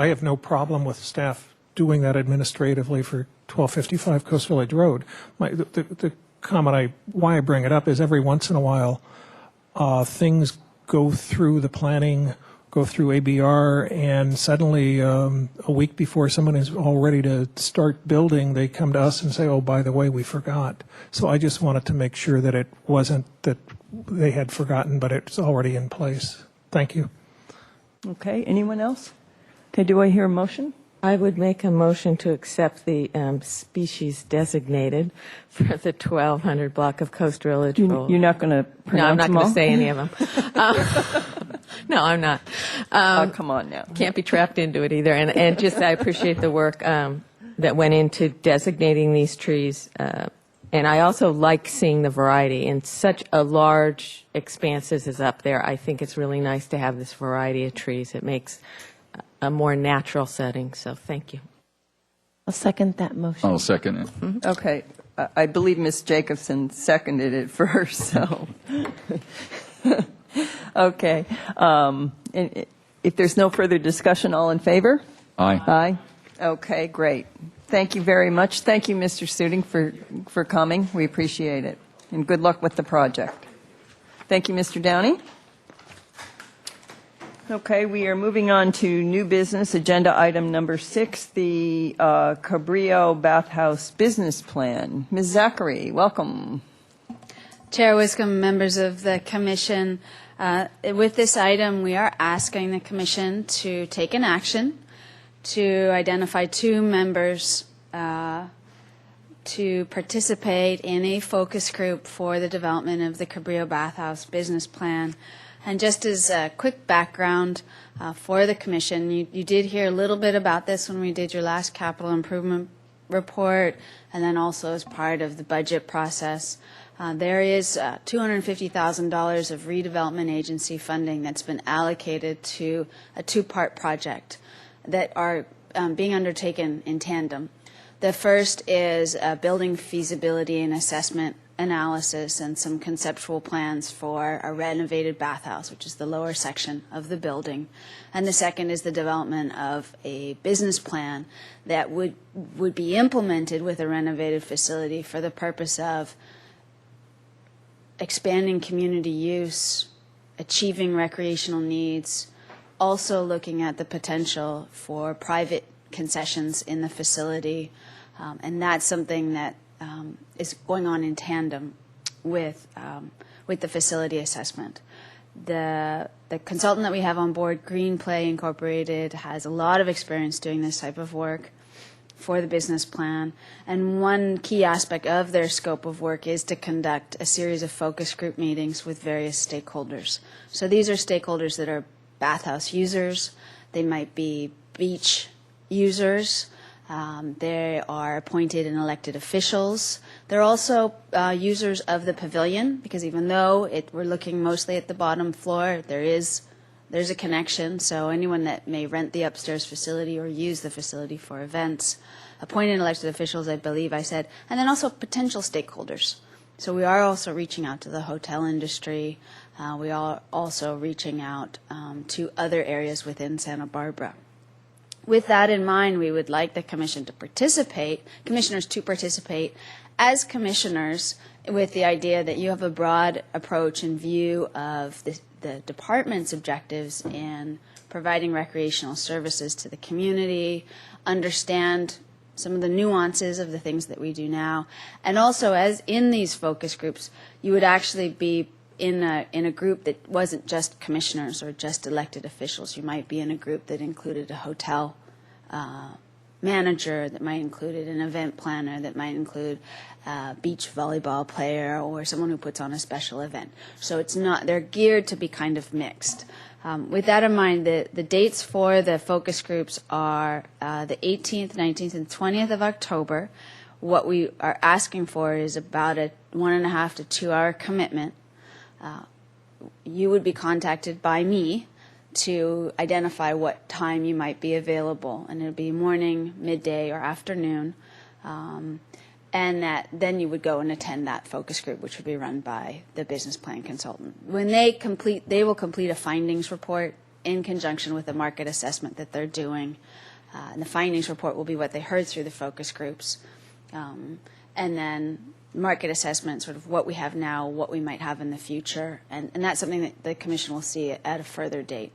have no problem with staff doing that administratively for 1255 Coast Village Road. The comment why I bring it up is every once in a while things go through the planning, go through ABR, and suddenly a week before someone is all ready to start building, they come to us and say, oh, by the way, we forgot. So I just wanted to make sure that it wasn't that they had forgotten, but it's already in place. Thank you. Okay, anyone else? Okay, do I hear a motion? I would make a motion to accept the species designated for the 1,200 block of Coast Village Road. You're not going to pronounce No, I'm not them going all? to say any of them. No, I'm not. Come on now. Can't be trapped into it either. And just I appreciate the work that went into designating these trees. And I also like seeing the variety in such a large expanse as is up there. I think it's really nice to have this variety of trees. It makes a more natural setting. So thank you. I'll second that motion. I'll second it. Okay, I believe Ms. Jacobson seconded it first, so. Okay. If there's no further discussion, all in favor? Aye. Aye. Okay, great. Thank you very much. Thank you, Mr. Suding, for coming. We appreciate it. And good luck with the project. Thank you, Mr. Downey. Okay, we are moving on to new business, agenda item number 6, the Cabrillo Bathhouse Business Plan. Ms. Zachary, welcome. Chair Wiscombe, members of the Commission, with this item, we are asking the Commission to take an action to identify 2 members to participate in a focus group for the development of the Cabrillo Bathhouse Business Plan. And just as a quick background for the Commission, you did hear a little bit about this when we did your last capital improvement report, and then also as part of the budget process. There is $250,000 of redevelopment agency funding that's been allocated to a 2-part project that are being undertaken in tandem. The first is a building feasibility and assessment analysis and some conceptual plans for a renovated bathhouse, which is the lower section of the building. And the second is the development of a business plan that would be implemented with a renovated facility for the purpose of expanding community use, achieving recreational needs, also looking at the potential for private concessions in the facility. And that's something that is going on in tandem with the facility assessment. The consultant that we have on board, Green Play Incorporated, has a lot of experience doing this type of work for the business plan. And one key aspect of their scope of work is to conduct a series of focus group meetings with various stakeholders. So these are stakeholders that are bathhouse users. They might be beach users. They are appointed and elected officials. They're also users of the pavilion, because even though we're looking mostly at the bottom floor, there's a connection. So anyone that may rent the upstairs facility or use the facility for events, appointed and elected officials, I believe I said, and then also potential stakeholders. So we are also reaching out to the hotel industry. We are also reaching out to other areas within Santa Barbara. With that in mind, we would like the commissioners to participate as commissioners, with the idea that you have a broad approach and view of the department's objectives in providing recreational services to the community, understand some of the nuances of the things that we do now, and also as in these focus groups, you would actually be in a group that wasn't just commissioners or just elected officials. You might be in a group that included a hotel manager, that might include an event planner, that might include a beach volleyball player or someone who puts on a special event. So it's not, they're geared to be kind of mixed. With that in mind, the dates for the focus groups are the 18th, 19th, and 20th of October. What we are asking for is about a 1.5 to 2 hour commitment. You would be contacted by me to identify what time you might be available, and it'll be morning, midday, or afternoon, and then you would go and attend that focus group, which would be run by the business plan consultant. When they will complete a findings report in conjunction with the market assessment that they're doing, and the findings report will be what they heard through the focus groups, and then market assessment, sort of what we have now, what we might have in the future, and that's something that the Commission will see at a further date.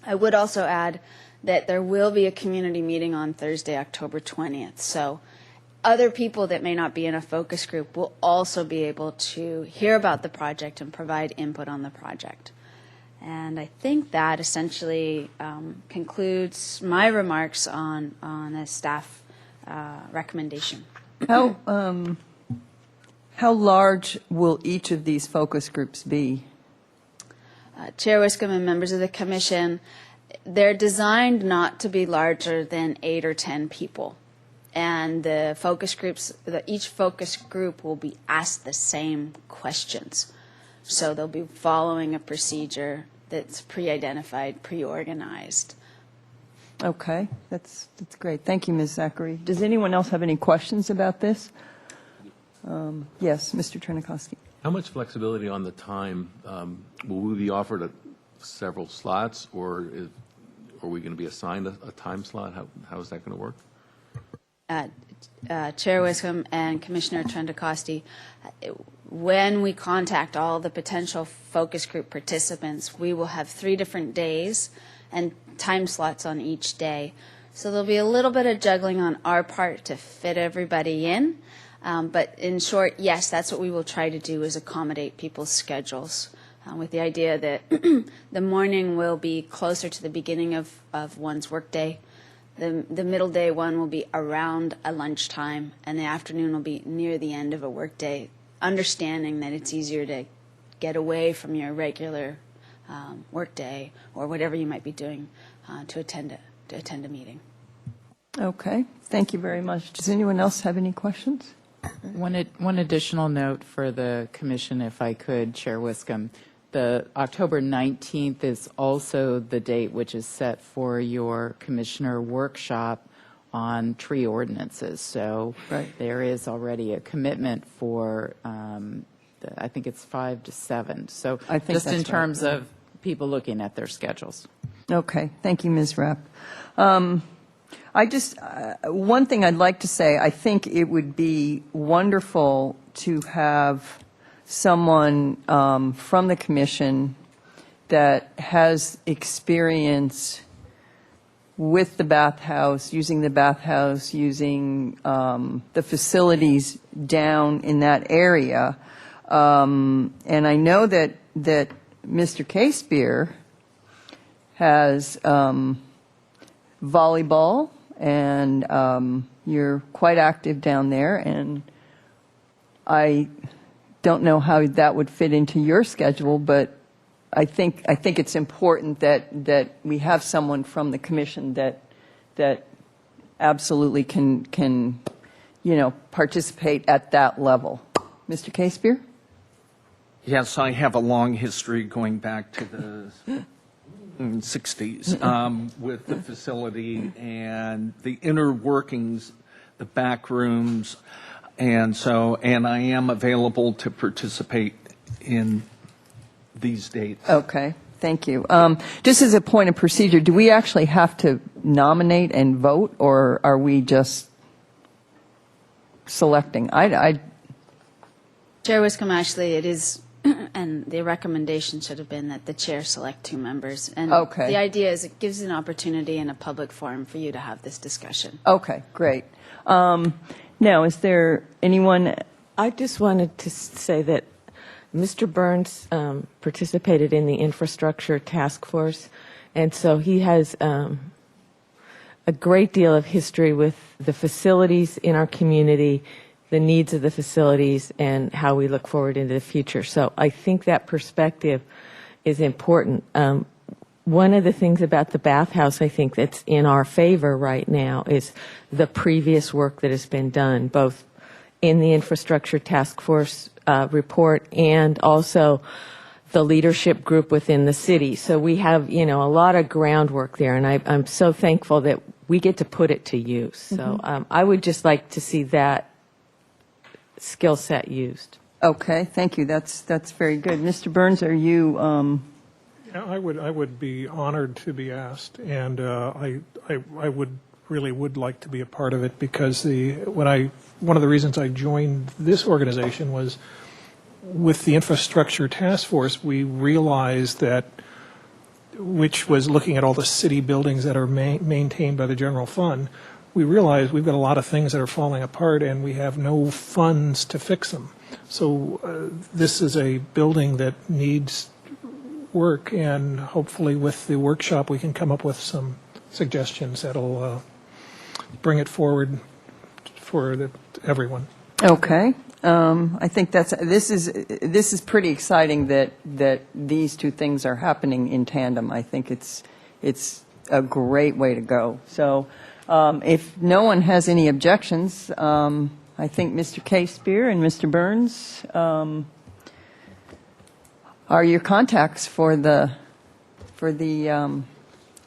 I would also add that there will be a community meeting on Thursday, October 20th. So other people that may not be in a focus group will also be able to hear about the project and provide input on the project. And I think that essentially concludes my remarks on a staff recommendation. How large will each of these focus groups be? Chair Wiscombe and members of the Commission, they're designed not to be larger than 8 or 10 people. And the focus groups, each focus group will be asked the same questions. So they'll be following a procedure that's pre-identified, pre-organized. Okay, that's great. Thank you, Ms. Zachary. Does anyone else have any questions about this? Yes, Mr. Trenikoski. How much flexibility on the time? Will we be offered several slots, or are we going to be assigned a time slot? How is that going to work? Chair Wiscombe and Commissioner Trenikoski, when we contact all the potential focus group participants, we will have 3 different days and time slots on each day. So there'll be a little bit of juggling on our part to fit everybody in. But in short, yes, that's what we will try to do, is accommodate people's schedules, with the idea that the morning will be closer to the beginning of one's workday. The middle day one will be around a lunchtime, and the afternoon will be near the end of a workday, understanding that it's easier to get away from your regular workday or whatever you might be doing to attend a meeting. Okay, thank you very much. Does anyone else have any questions? One additional note for the Commission, if I could, Chair Wiscombe. The October 19th is also the date which is set for your Commissioner workshop on tree ordinances. So there is already a commitment for, I think it's 5 to 7. So I think just in that's terms right. of people looking at their schedules. Okay, thank you, Ms. Rapp. I just, one thing I'd like to say, I think it would be wonderful to have someone from the Commission that has experience with the bathhouse, using the bathhouse, using the facilities down in that area. And I know that Mr. K-Spear has volleyball, and you're quite active down there, and I don't know how that would fit into your schedule, but I think it's important that we have someone from the Commission that absolutely can participate at that level. Mr. K-Spear? Yes, I have a long history going back to the 60s with the facility and the inner workings, the back rooms, and I am available to participate in these dates. Okay, thank you. Just as a point of procedure, do we actually have to nominate and vote, or are we just selecting? Chair Wiscombe, actually, it is and the recommendation should have been that the chair select 2 members. And Okay. the idea is it gives an opportunity in a public forum for you to have this discussion. Okay, great. Now, is there anyone? I just wanted to say that Mr. Burns participated in the infrastructure task force, and so he has a great deal of history with the facilities in our community, the needs of the facilities, and how we look forward into the future. So I think that perspective is important. One of the things about the bathhouse, I think, that's in our favor right now is the previous work that has been done, both in the infrastructure task force report and also the leadership group within the city. So we have, a lot of groundwork there, and I'm so thankful that we get to put it to use. So I would just like to see that skill set used. Okay, thank you. That's very good. Mr. Burns, are you? Yeah, I would be honored to be asked, and I would like to be a part of it because one of the reasons I joined this organization was with the infrastructure task force. We realized that, which was looking at all the city buildings that are maintained by the general fund. We realized we've got a lot of things that are falling apart, and we have no funds to fix them. So this is a building that needs work, and hopefully with the workshop we can come up with some suggestions that'll bring it forward for everyone. Okay. I think this is pretty exciting that these 2 things are happening in tandem. I think it's a great way to go. So if no one has any objections, I think Mr. K. Spear and Mr. Burns are your contacts for the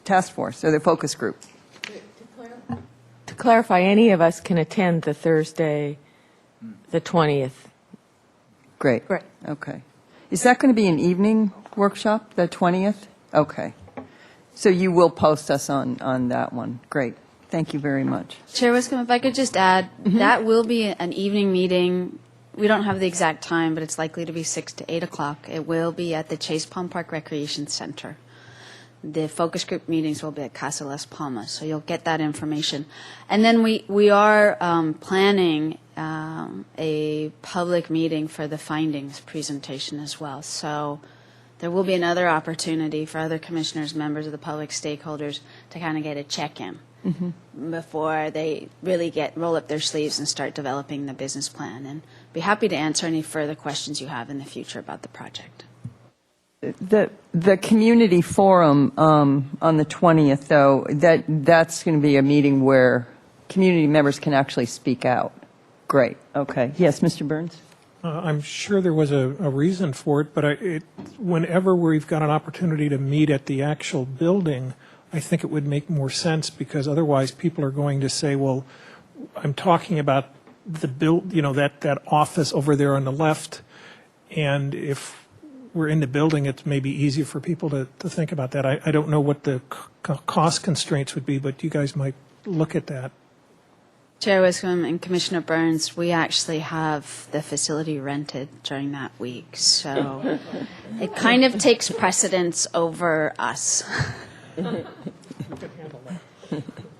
task force or the focus group. To clarify, any of us can attend the Thursday, the 20th. Great. Great. Okay. Is that going to be an evening workshop, the 20th? Okay. So you will post us on that one. Great. Thank you very much. Chair Wiscombe, if I could just add, that will be an evening meeting. We don't have the exact time, but it's likely to be 6 to 8 o'clock. It will be at the Chase Palm Park Recreation Center. The focus group meetings will be at Casa Las Palmas, so you'll get that information. And then we are planning a public meeting for the findings presentation as well. So there will be another opportunity for other commissioners, members of the public, stakeholders to kind of get a check-in before they really roll up their sleeves and start developing the business plan. And be happy to answer any further questions you have in the future about the project. The community forum on the 20th, though, that's going to be a meeting where community members can actually speak out. Great. Okay. Yes, Mr. Burns? I'm sure there was a reason for it, but whenever we've got an opportunity to meet at the actual building, I think it would make more sense, because otherwise people are going to say, well, I'm talking about the that office over there on the left, and if we're in the building, it's maybe easier for people to think about that. I don't know what the cost constraints would be, but you guys might look at that. Chair Wiscombe and Commissioner Burns, we actually have the facility rented during that week, so it kind of takes precedence over us.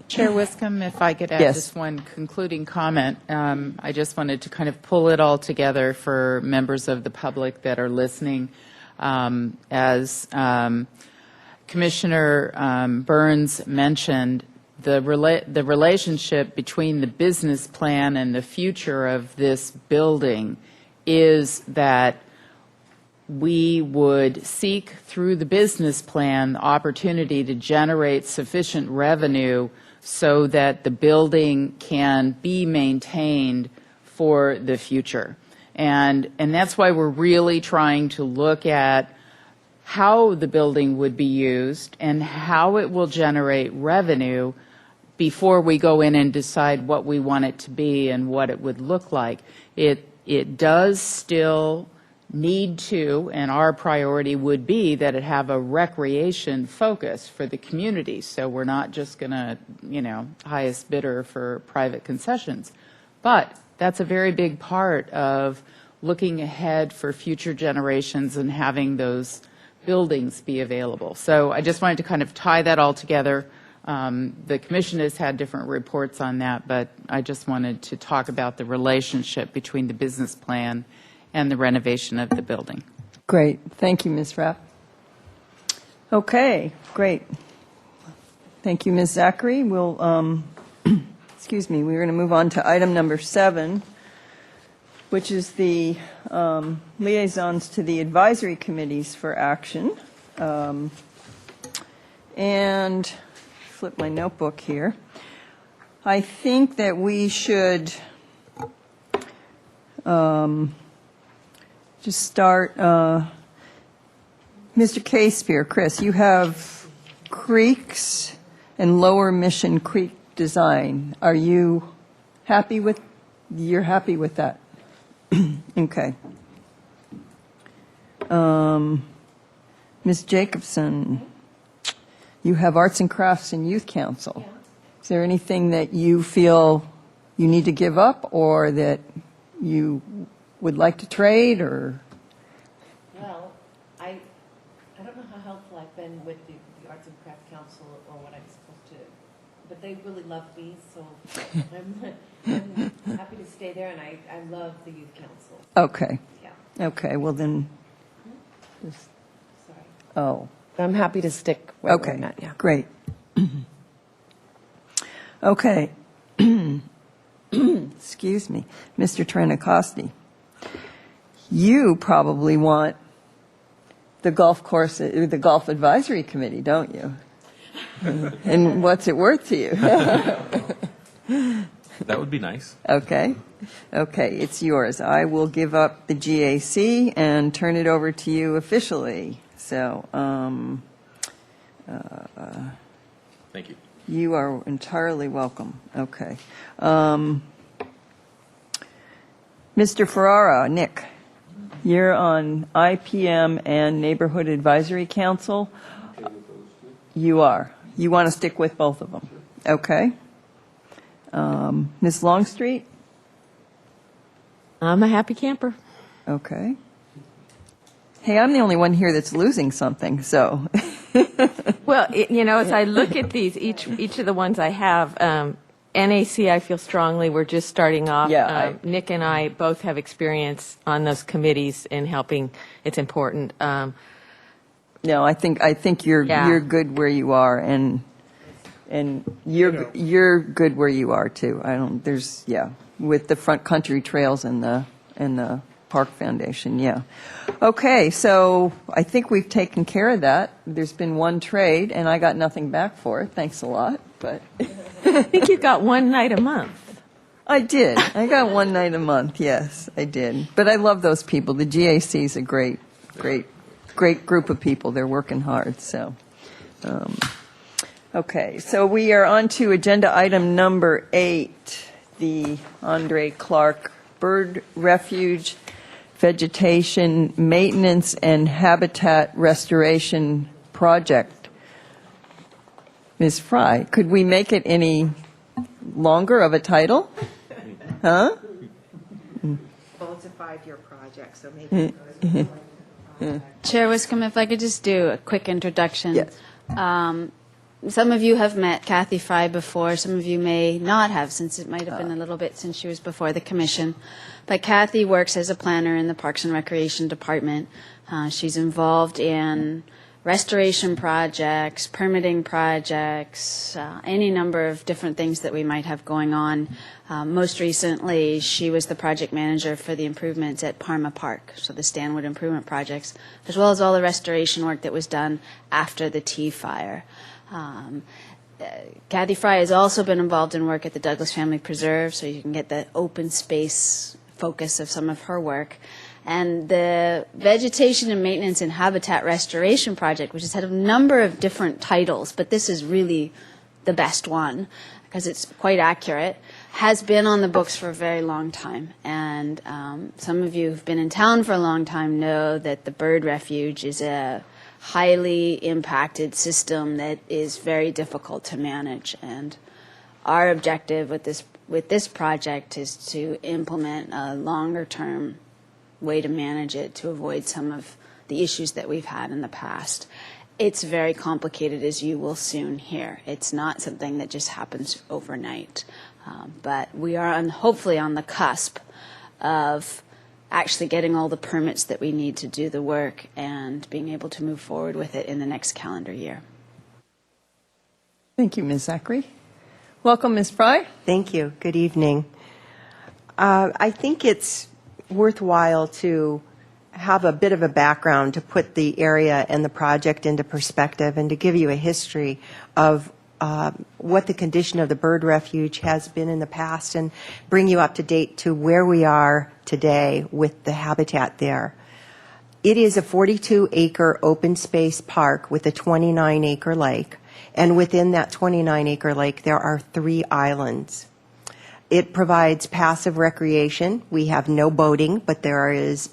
Chair Wiscombe, if I could add Yes. just one concluding comment. I just wanted to kind of pull it all together for members of the public that are listening. As Commissioner Burns mentioned, the relationship between the business plan and the future of this building is that we would seek through the business plan the opportunity to generate sufficient revenue so that the building can be maintained for the future. And that's why we're really trying to look at how the building would be used and how it will generate revenue before we go in and decide what we want it to be and what it would look like. It does still need to, and our priority would be that it have a recreation focus for the community. So we're not just going to, highest bidder for private concessions. But that's a very big part of looking ahead for future generations and having those buildings be available. So I just wanted to kind of tie that all together. The commission has had different reports on that, but I just wanted to talk about the relationship between the business plan and the renovation of the building. Great. Thank you, Ms. Rapp. Okay, great. Thank you, Ms. Zachary. We'll, excuse me, we're going to move on to item number 7, which is the liaisons to the advisory committees for action. And flip my notebook here. I think that we should just start. Mr. K-Spear, Chris, you have Creeks and Lower Mission Creek design. Are you happy with? You're happy with that? Okay. Ms. Jacobson, you have Arts and Crafts and Youth Council. Is there anything that you feel you need to give up or that you would like to trade or? Well, I don't know how helpful I've been with the Arts and Craft Council or what I'm supposed to, but they really love me, so I'm happy to stay there, and I love the Youth Council. Okay. Yeah. Okay, well then, just, Sorry. oh. I'm happy to stick where Okay, we're at, yeah. great. Okay. Excuse me. Mr. Trinacosti, you probably want the golf course, the golf advisory committee, don't you? And what's it worth to you? That would be nice. Okay. Okay, it's yours. I will give up the GAC and turn it over to you officially. So, Thank you. you are entirely welcome. Okay. Mr. Ferrara, Nick, you're on IPM and Neighborhood Advisory Council. You are. You want to stick with both of them? Okay. Ms. Longstreet? I'm a happy camper. Okay. Hey, I'm the only one here that's losing something, so. Well, as I look at these, each of the ones I have, NAC, I feel strongly, we're just starting off. Yeah, Nick and I both have experience on those committees in helping. It's important. No, I think you're Yeah. you're good where you are, and you're good where you are too. With the front country trails and the Park Foundation, yeah. Okay, so I think we've taken care of that. There's been one trade, and I got nothing back for it. Thanks a lot, but I think you got one night a month. I did. I got one night a month. Yes, I did. But I love those people. The GAC is a great group of people. They're working hard. So, okay. So we are on to agenda item number 8, the Andre Clark Bird Refuge Vegetation Maintenance and Habitat Restoration Project. Ms. Fry, could we make it any longer of a title? Huh? Well, it's a 5-year project, so maybe. Chair Wiscombe, if I could just do a quick introduction. Yes. Some of you have met Kathy Fry before. Some of you may not have, since it might have been a little bit since she was before the commission. But Kathy works as a planner in the Parks and Recreation Department. She's involved in restoration projects, permitting projects, any number of different things that we might have going on. Most recently, she was the project manager for the improvements at Parma Park, so the Stanwood improvement projects, as well as all the restoration work that was done after the Tea Fire. Kathy Fry has also been involved in work at the Douglas Family Preserve, so you can get the open space focus of some of her work. And the Vegetation and Maintenance and Habitat Restoration Project, which has had a number of different titles, but this is really the best one because it's quite accurate, has been on the books for a very long time. And some of you who've been in town for a long time know that the bird refuge is a highly impacted system that is very difficult to manage. And our objective with this project is to implement a longer-term way to manage it to avoid some of the issues that we've had in the past. It's very complicated, as you will soon hear. It's not something that just happens overnight. But we are hopefully on the cusp of actually getting all the permits that we need to do the work and being able to move forward with it in the next calendar year. Thank you, Ms. Zachary. Welcome, Ms. Fry. Thank you. Good evening. I think it's worthwhile to have a bit of a background to put the area and the project into perspective and to give you a history of what the condition of the bird refuge has been in the past and bring you up to date to where we are today with the habitat there. It is a 42-acre open space park with a 29-acre lake, and within that 29-acre lake there are 3 islands. It provides passive recreation. We have no boating, but there is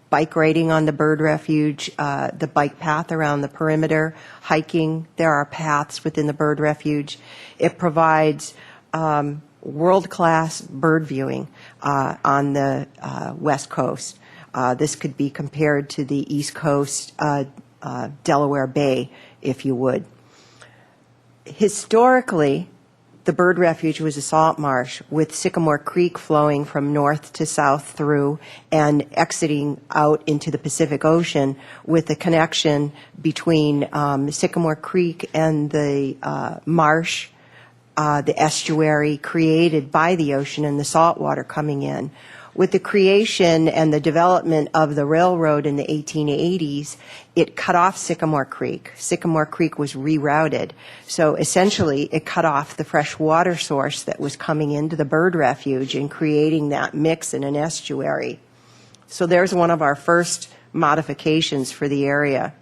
bike riding on the bird refuge, the bike path around the perimeter, hiking. There are paths within the bird refuge. It provides world-class bird viewing on the West Coast. This could be compared to the East Coast, Delaware Bay, if you would. Historically, the bird refuge was a salt marsh with Sycamore Creek flowing from north to south through and exiting out into the Pacific Ocean with a connection between Sycamore Creek and the marsh, the estuary created by the ocean and the salt water coming in. With the creation and the development of the railroad in the 1880s, it cut off Sycamore Creek. Sycamore Creek was rerouted. So essentially, it cut off the fresh water source that was coming into the bird refuge and creating that mix in an estuary. So there's one of our first modifications for the area.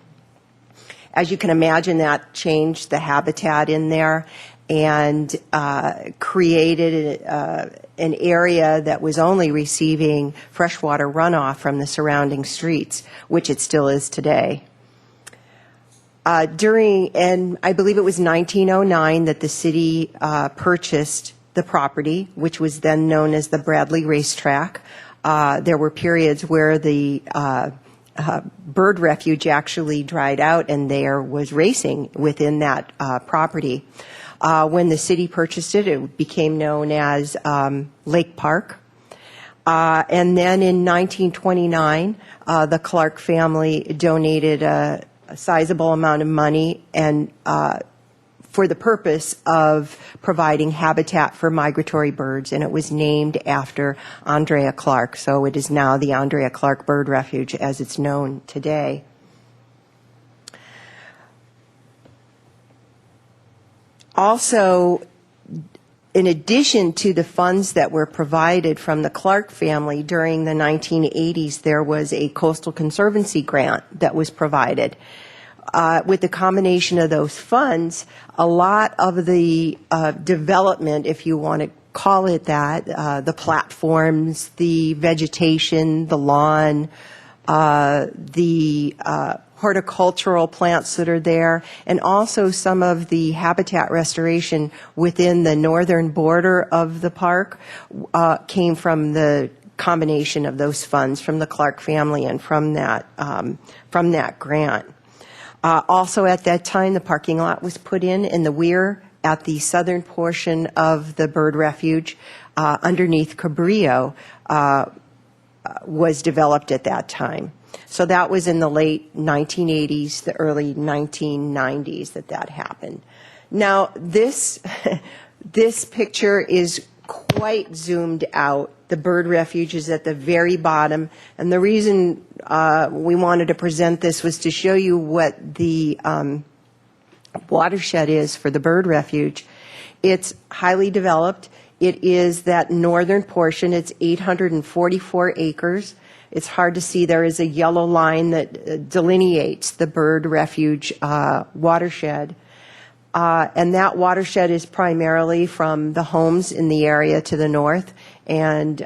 As you can imagine, that changed the habitat in there and created an area that was only receiving freshwater runoff from the surrounding streets, which it still is today. And I believe it was 1909 that the city purchased the property, which was then known as the Bradley Racetrack. There were periods where the bird refuge actually dried out and there was racing within that property. When the city purchased it, it became known as Lake Park. And then in 1929, the Clark family donated a sizable amount of money and for the purpose of providing habitat for migratory birds, and it was named after Andrea Clark. So it is now the Andrea Clark Bird Refuge as it's known today. Also, in addition to the funds that were provided from the Clark family during the 1980s, there was a Coastal Conservancy grant that was provided. With the combination of those funds, a lot of the development, if you want to call it that, the platforms, the vegetation, the lawn, the horticultural plants that are there, and also some of the habitat restoration within the northern border of the park came from the combination of those funds from the Clark family and from that grant. Also at that time, the parking lot was put in the weir at the southern portion of the bird refuge underneath Cabrillo was developed at that time. So that was in the late 1980s, the early 1990s that happened. Now, this picture is quite zoomed out. The bird refuge is at the very bottom, and the reason we wanted to present this was to show you what the watershed is for the bird refuge. It's highly developed. It is that northern portion. It's 844 acres. It's hard to see. There is a yellow line that delineates the bird refuge watershed. And that watershed is primarily from the homes in the area to the north and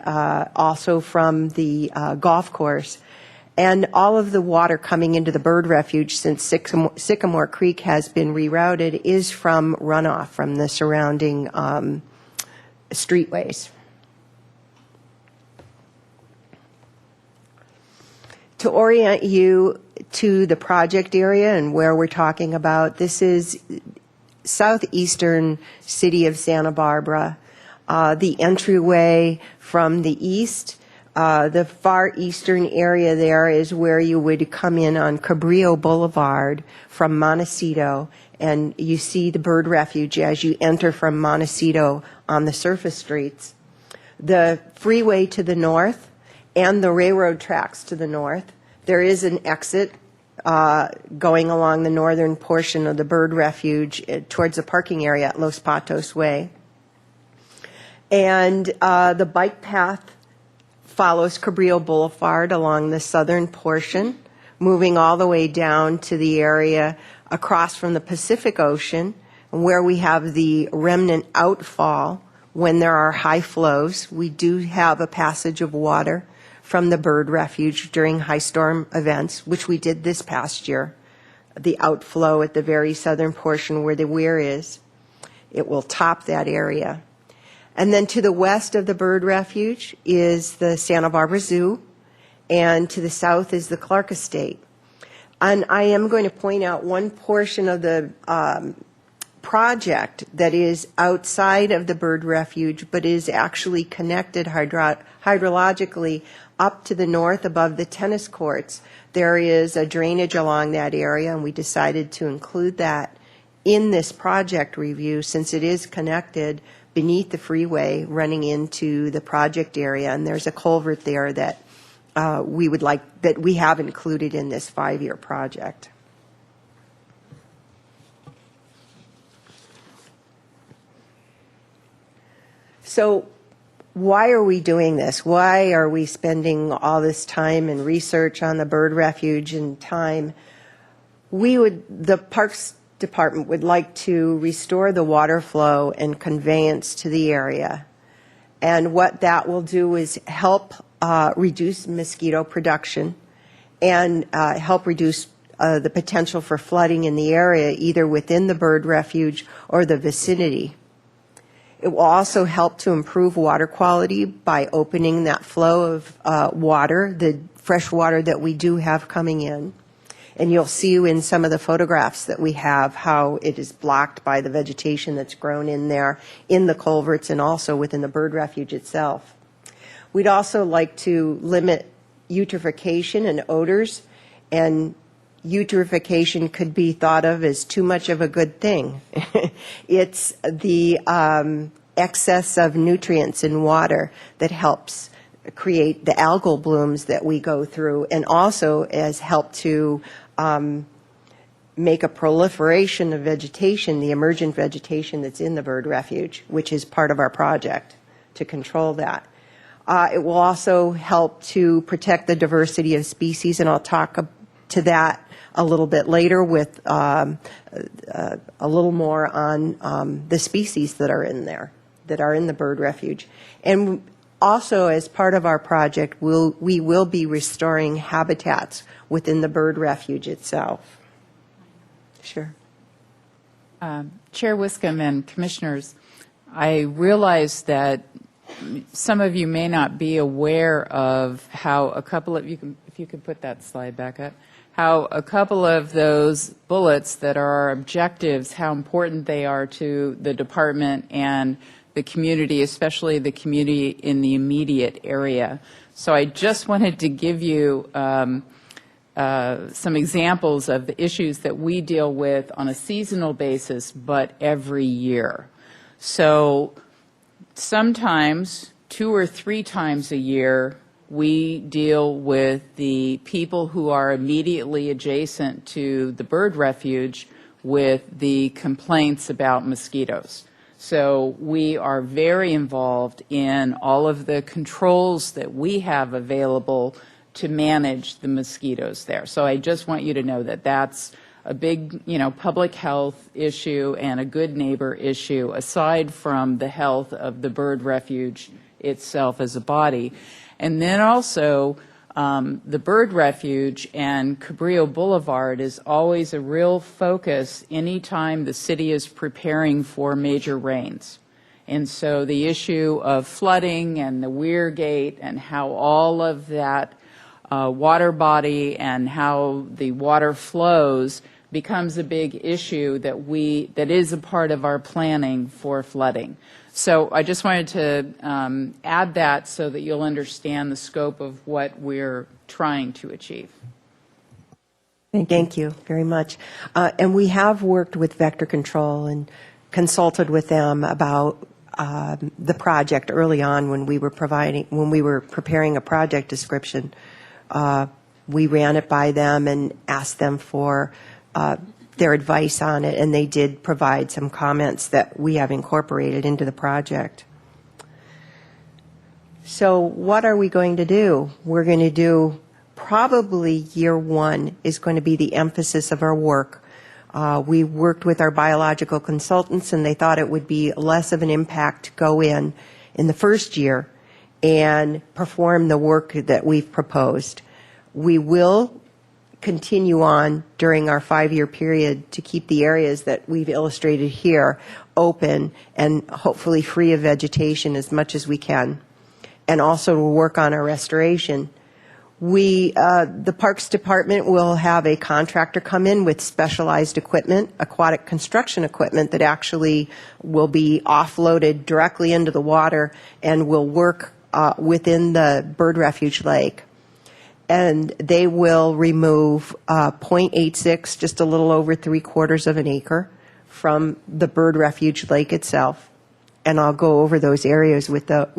also from the golf course. And all of the water coming into the bird refuge since Sycamore Creek has been rerouted is from runoff from the surrounding streetways. To orient you to the project area and where we're talking about, this is southeastern city of Santa Barbara. The entryway from the east, the far eastern area there is where you would come in on Cabrillo Boulevard from Montecito, and you see the bird refuge as you enter from Montecito on the surface streets. The freeway to the north and the railroad tracks to the north. There is an exit going along the northern portion of the bird refuge towards the parking area at Los Patos Way. And the bike path follows Cabrillo Boulevard along the southern portion, moving all the way down to the area across from the Pacific Ocean, where we have the remnant outfall when there are high flows. We do have a passage of water from the bird refuge during high storm events, which we did this past year. The outflow at the very southern portion where the weir is, it will top that area. And then to the west of the bird refuge is the Santa Barbara Zoo, and to the south is the Clark Estate. And I am going to point out one portion of the project that is outside of the bird refuge, but is actually connected hydrologically up to the north above the tennis courts. There is a drainage along that area, and we decided to include that in this project review since it is connected beneath the freeway running into the project area, and there's a culvert there that we have included in this 5-year project. So why are we doing this? Why are we spending all this time and research on the bird refuge and time? The Parks Department would like to restore the water flow and conveyance to the area. And what that will do is help reduce mosquito production and help reduce the potential for flooding in the area, either within the bird refuge or the vicinity. It will also help to improve water quality by opening that flow of water, the fresh water that we do have coming in. And you'll see in some of the photographs that we have how it is blocked by the vegetation that's grown in there, in the culverts, and also within the bird refuge itself. We'd also like to limit eutrophication and odors, and eutrophication could be thought of as too much of a good thing. It's the excess of nutrients in water that helps create the algal blooms that we go through, and also has helped to make a proliferation of vegetation, the emergent vegetation that's in the bird refuge, which is part of our project to control that. It will also help to protect the diversity of species, and I'll talk to that a little bit later with a little more on the species that are in there, that are in the bird refuge. And also, as part of our project, we will be restoring habitats within the bird refuge itself. Sure. Chair Wiscombe and Commissioners, I realize that some of you may not be aware of how a couple of, if you could put that slide back up, how a couple of those bullets that are our objectives, how important they are to the department and the community, especially the community in the immediate area. So I just wanted to give you some examples of the issues that we deal with on a seasonal basis, but every year. So sometimes 2 or 3 times a year, we deal with the people who are immediately adjacent to the bird refuge with the complaints about mosquitoes. So we are very involved in all of the controls that we have available to manage the mosquitoes there. So I just want you to know that that's a big, public health issue and a good neighbor issue, aside from the health of the bird refuge itself as a body. And then also, the bird refuge and Cabrillo Boulevard is always a real focus anytime the city is preparing for major rains. And so the issue of flooding and the weir gate and how all of that water body and how the water flows becomes a big issue that is a part of our planning for flooding. So I just wanted to add that so that you'll understand the scope of what we're trying to achieve. Thank you very much. And we have worked with Vector Control and consulted with them about the project early on when we were preparing a project description. We ran it by them and asked them for their advice on it, and they did provide some comments that we have incorporated into the project. So what are we going to do? We're going to do, probably year one is going to be the emphasis of our work. We worked with our biological consultants, and they thought it would be less of an impact to go in the first year and perform the work that we've proposed. We will continue on during our 5-year period to keep the areas that we've illustrated here open and hopefully free of vegetation as much as we can, and also to work on our restoration. The Parks Department will have a contractor come in with specialized equipment, aquatic construction equipment that actually will be offloaded directly into the water and will work within the bird refuge lake. And they will remove 0.86, just a little over 3/4 of an acre, from the bird refuge lake itself. And I'll go over those areas with a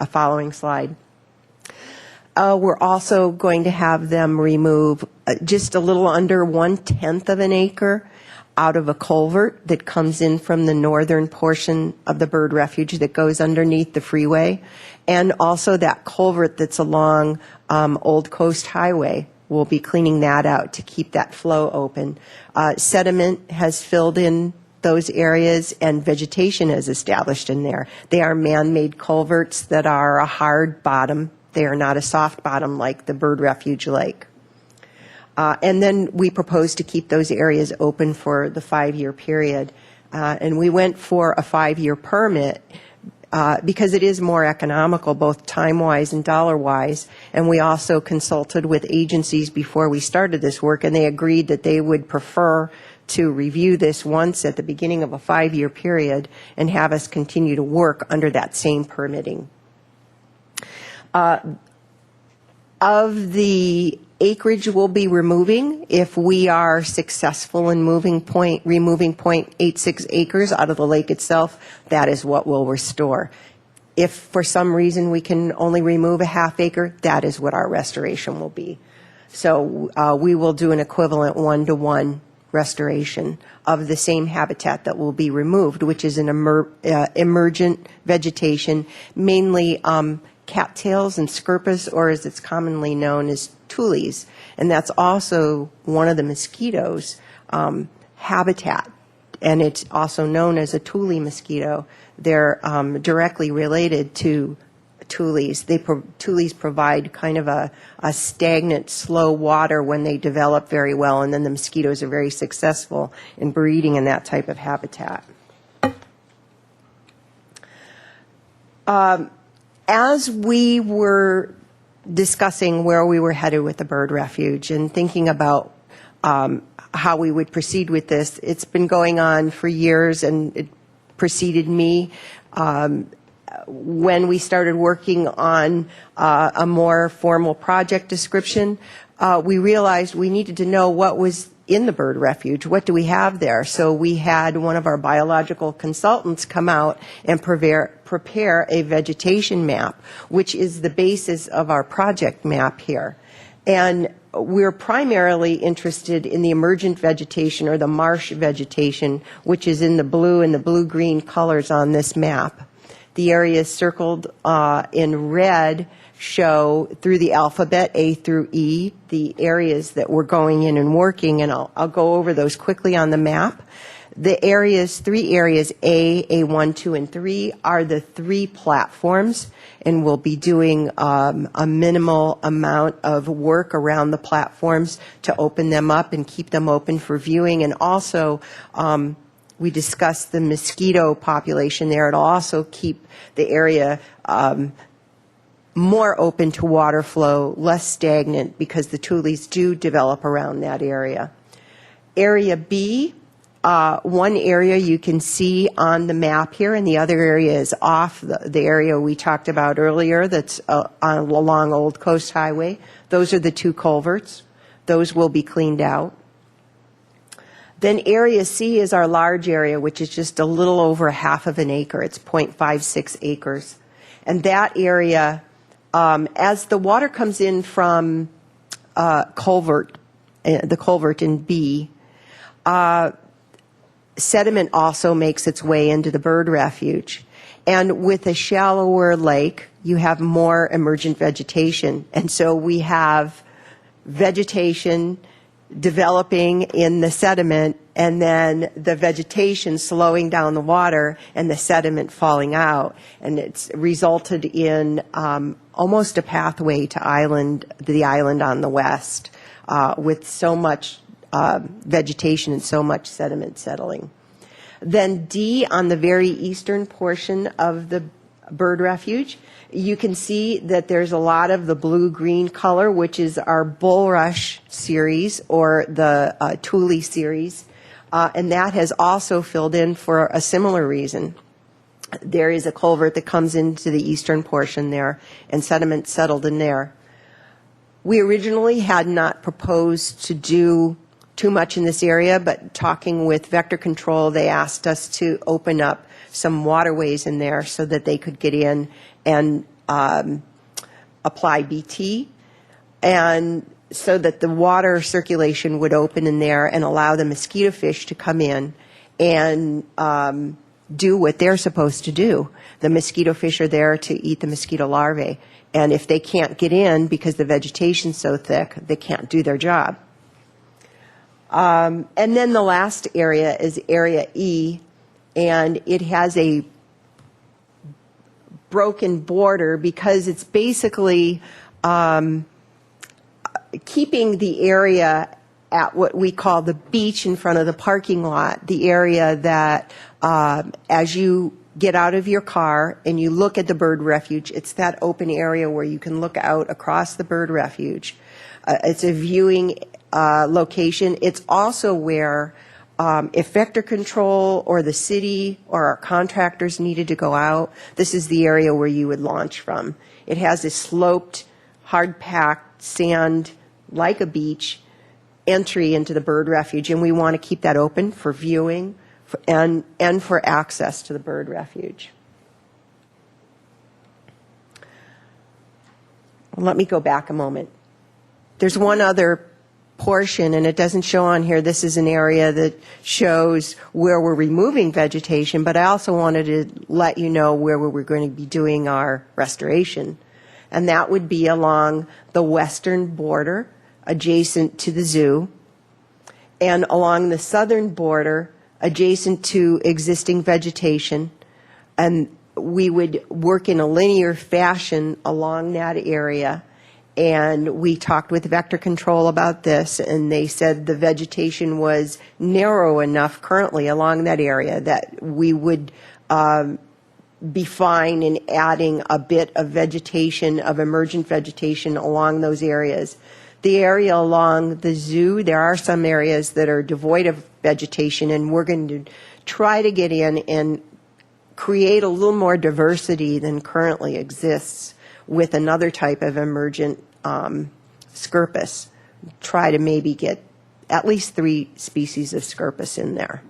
following slide. We're also going to have them remove just a little under 1/10 of an acre out of a culvert that comes in from the northern portion of the bird refuge that goes underneath the freeway, and also that culvert that's along Old Coast Highway. We'll be cleaning that out to keep that flow open. Sediment has filled in those areas, and vegetation is established in there. They are man-made culverts that are a hard bottom. They are not a soft bottom like the bird refuge lake. And then we propose to keep those areas open for the 5-year period. And we went for a 5-year permit because it is more economical, both time-wise and dollar-wise. And we also consulted with agencies before we started this work, and they agreed that they would prefer to review this once at the beginning of a 5-year period and have us continue to work under that same permitting. Of the acreage we'll be removing, if we are successful in removing 0.86 acres out of the lake itself, that is what we'll restore. If for some reason we can only remove a half acre, that is what our restoration will be. So we will do an equivalent 1-to-1 restoration of the same habitat that will be removed, which is an emergent vegetation, mainly cattails and scirpus, or as it's commonly known as tules. And that's also one of the mosquitoes' habitat, and it's also known as a tule mosquito. They're directly related to tules. Tules provide kind of a stagnant, slow water when they develop very well, and then the mosquitoes are very successful in breeding in that type of habitat. As we were discussing where we were headed with the bird refuge and thinking about how we would proceed with this, it's been going on for years, and it preceded me. When we started working on a more formal project description, we realized we needed to know what was in the bird refuge. What do we have there? So we had one of our biological consultants come out and prepare a vegetation map, which is the basis of our project map here. And we're primarily interested in the emergent vegetation, or the marsh vegetation, which is in the blue and the blue-green colors on this map. The areas circled in red show through the alphabet A through E the areas that we're going in and working, and I'll go over those quickly on the map. The areas, 3 areas, A1, 2, and 3, are the 3 platforms, and we'll be doing a minimal amount of work around the platforms to open them up and keep them open for viewing. And also, we discussed the mosquito population there. It'll also keep the area more open to water flow, less stagnant, because the tules do develop around that area. Area B, one area you can see on the map here, and the other area is off the area we talked about earlier that's along Old Coast Highway. Those are the two culverts. Those will be cleaned out. Then Area C is our large area, which is just a little over half of an acre. It's 0.56 acres. And that area, as the water comes in from the culvert in B, sediment also makes its way into the bird refuge. And with a shallower lake, you have more emergent vegetation. And so we have vegetation developing in the sediment, and then the vegetation slowing down the water and the sediment falling out. And it's resulted in almost a pathway to the island on the west, with so much vegetation and so much sediment settling. Then D, on the very eastern portion of the bird refuge, you can see that there's a lot of the blue-green color, which is our bulrush series or the tule series, and that has also filled in for a similar reason. There is a culvert that comes into the eastern portion there, and sediment settled in there. We originally had not proposed to do too much in this area, but talking with Vector Control, they asked us to open up some waterways in there so that they could get in and apply BT, and so that the water circulation would open in there and allow the mosquito fish to come in and do what they're supposed to do. The mosquito fish are there to eat the mosquito larvae, and if they can't get in because the vegetation's so thick, they can't do their job. And then the last area is Area E, and it has a broken border because it's basically keeping the area at what we call the beach in front of the parking lot, the area that as you get out of your car and you look at the bird refuge, it's that open area where you can look out across the bird refuge. It's a viewing location. It's also where if Vector Control or the city or our contractors needed to go out, this is the area where you would launch from. It has a sloped, hard-packed sand, like a beach, entry into the bird refuge, and we want to keep that open for viewing and for access to the bird refuge. Let me go back a moment. There's one other portion, and it doesn't show on here. This is an area that shows where we're removing vegetation, but I also wanted to let you know where we're going to be doing our restoration. And that would be along the western border, adjacent to the zoo, and along the southern border, adjacent to existing vegetation. And we would work in a linear fashion along that area. And we talked with Vector Control about this, and they said the vegetation was narrow enough currently along that area that we would be fine in adding a bit of vegetation, of emergent vegetation along those areas. The area along the zoo, there are some areas that are devoid of vegetation, and we're going to try to get in and create a little more diversity than currently exists with another type of emergent scirpus. Try to maybe get at least 3 species of scirpus in there.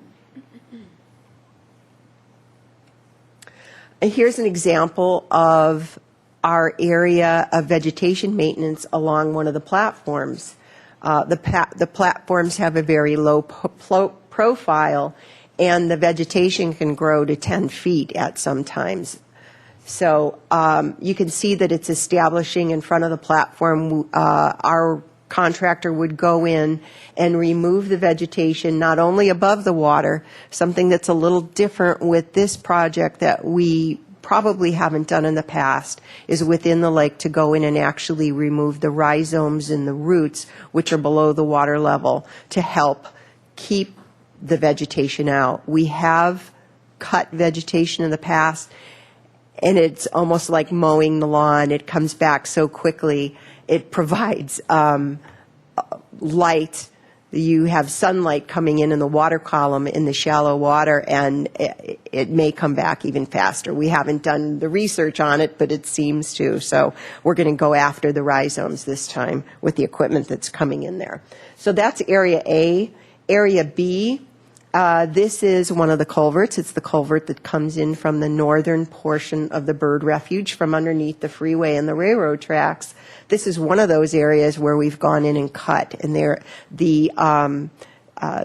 And here's an example of our area of vegetation maintenance along one of the platforms. The platforms have a very low profile, and the vegetation can grow to 10 feet at some times. So you can see that it's establishing in front of the platform. Our contractor would go in and remove the vegetation not only above the water, something that's a little different with this project that we probably haven't done in the past, is within the lake to go in and actually remove the rhizomes and the roots, which are below the water level, to help keep the vegetation out. We have cut vegetation in the past, and it's almost like mowing the lawn. It comes back so quickly. It provides light. You have sunlight coming in the water column in the shallow water, and it may come back even faster. We haven't done the research on it, but it seems to. So we're going to go after the rhizomes this time with the equipment that's coming in there. So that's Area A. Area B, this is one of the culverts. It's the culvert that comes in from the northern portion of the bird refuge from underneath the freeway and the railroad tracks. This is one of those areas where we've gone in and cut. And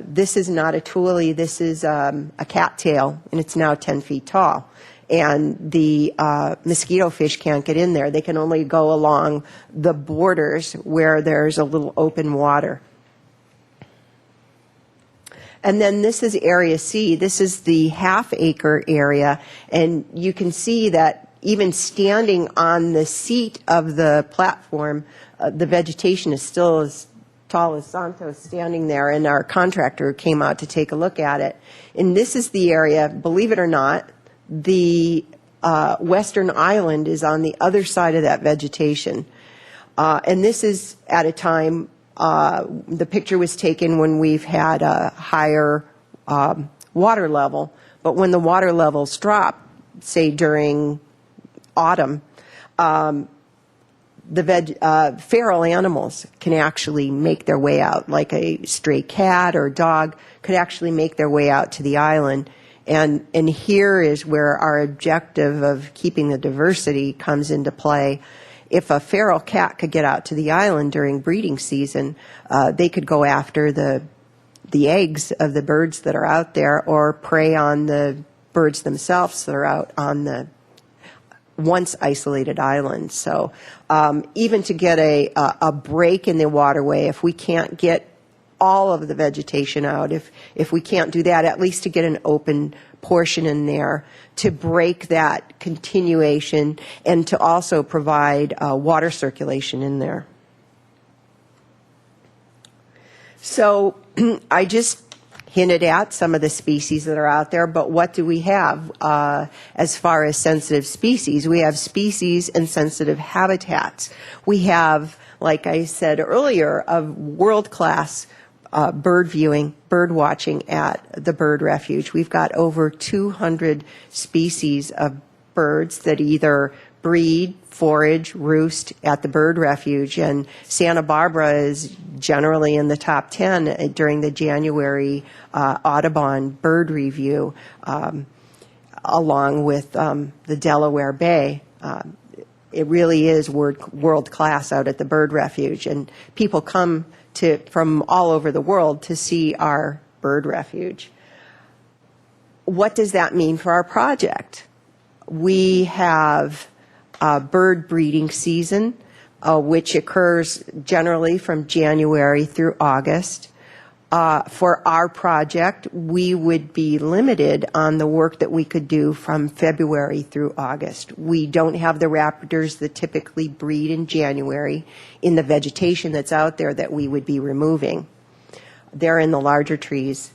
this is not a tule, this is a cattail, and it's now 10 feet tall. And the mosquito fish can't get in there. They can only go along the borders where there's a little open water. And then this is Area C. This is the half-acre area, and you can see that even standing on the seat of the platform, the vegetation is still as tall as Santos standing there, and our contractor came out to take a look at it. And this is the area, believe it or not, the western island is on the other side of that vegetation. And this is at a time, the picture was taken when we've had a higher water level, but when the water levels drop, say during autumn, the feral animals can actually make their way out, like a stray cat or dog could actually make their way out to the island. And here is where our objective of keeping the diversity comes into play. If a feral cat could get out to the island during breeding season, they could go after the eggs of the birds that are out there or prey on the birds themselves that are out on the once isolated island. So even to get a break in the waterway, if we can't get all of the vegetation out, if we can't do that, at least to get an open portion in there to break that continuation and to also provide water circulation in there. So I just hinted at some of the species that are out there, but what do we have as far as sensitive species? We have species and sensitive habitats. We have, like I said earlier, a world-class bird viewing, bird watching at the bird refuge. We've got over 200 species of birds that either breed, forage, roost at the bird refuge, and Santa Barbara is generally in the top 10 during the January Audubon bird review, along with the Delaware Bay. It really is world class out at the bird refuge, and people come from all over the world to see our bird refuge. What does that mean for our project? We have a bird breeding season, which occurs generally from January through August. For our project, we would be limited on the work that we could do from February through August. We don't have the raptors that typically breed in January in the vegetation that's out there that we would be removing. They're in the larger trees.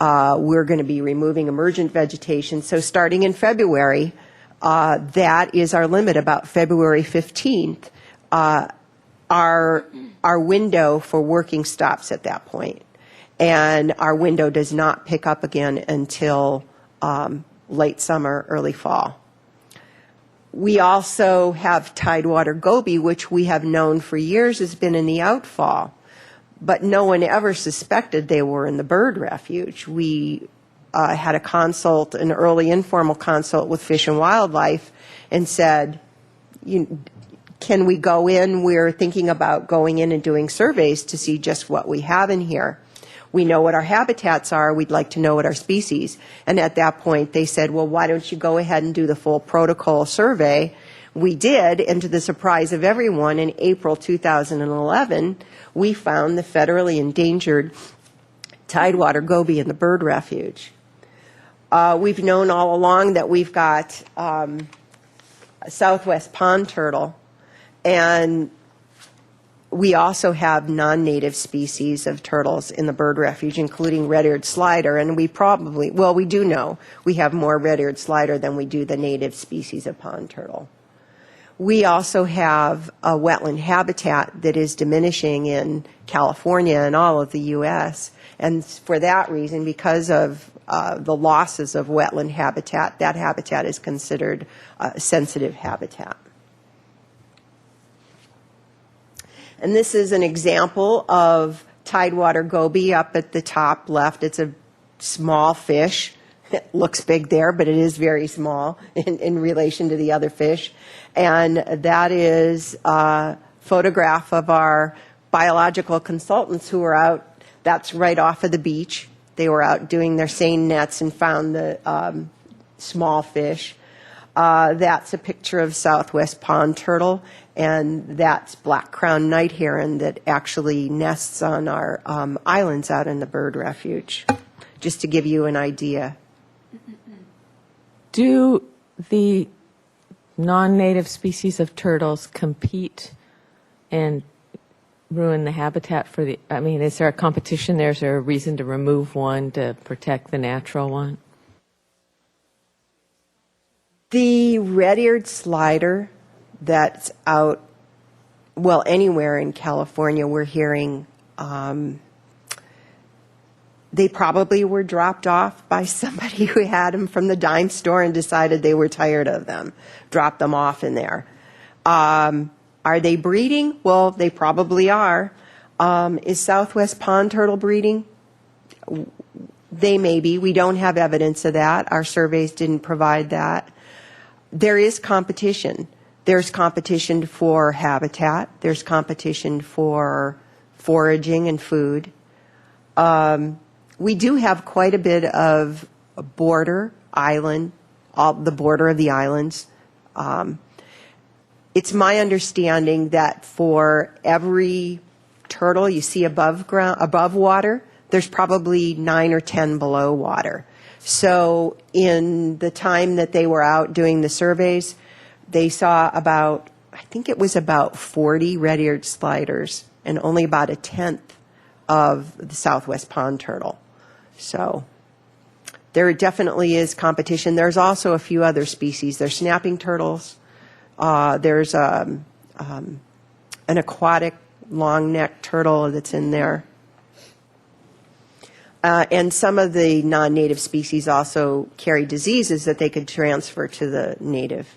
We're going to be removing emergent vegetation. So starting in February, that is our limit, about February 15th. Our window for working stops at that point. And our window does not pick up again until late summer, early fall. We also have tidewater goby, which we have known for years has been in the outfall, but no one ever suspected they were in the bird refuge. We had a consult, an early informal consult with Fish and Wildlife, and said, can we go in? We're thinking about going in and doing surveys to see just what we have in here. We know what our habitats are. We'd like to know what our species. And at that point, they said, well, why don't you go ahead and do the full protocol survey? We did, and to the surprise of everyone, in April 2011, we found the federally endangered tidewater goby in the bird refuge. We've known all along that we've got southwest pond turtle, and We also have non-native species of turtles in the bird refuge, including red-eared slider, and we do know we have more red-eared slider than we do the native species of pond turtle. We also have a wetland habitat that is diminishing in California and all of the U.S., and for that reason, because of the losses of wetland habitat, that habitat is considered sensitive habitat. And this is an example of tidewater goby up at the top left. It's a small fish. It looks big there, but it is very small in relation to the other fish. And that is a photograph of our biological consultants who are out. That's right off of the beach. They were out doing their seine nets and found the small fish. That's a picture of southwest pond turtle, and that's black-crowned night heron that actually nests on our islands out in the bird refuge, just to give you an idea. Do the non-native species of turtles compete and ruin the habitat for the, I mean, is there a competition there? Is there a reason to remove one to protect the natural one? The red-eared slider that's out, well, anywhere in California, we're hearing they probably were dropped off by somebody who had them from the dime store and decided they were tired of them, dropped them off in there. Are they breeding? Well, they probably are. Is southwest pond turtle breeding? They may be. We don't have evidence of that. Our surveys didn't provide that. There is competition. There's competition for habitat. There's competition for foraging and food. We do have quite a bit of border island, the border of the islands. It's my understanding that for every turtle you see above water, there's probably 9 or 10 below water. So in the time that they were out doing the surveys, they saw about, I think it was about 40 red-eared sliders and only about a tenth of the southwest pond turtle. So there definitely is competition. There's also a few other species. There's snapping turtles. There's an aquatic long-necked turtle that's in there. And some of the non-native species also carry diseases that they could transfer to the native.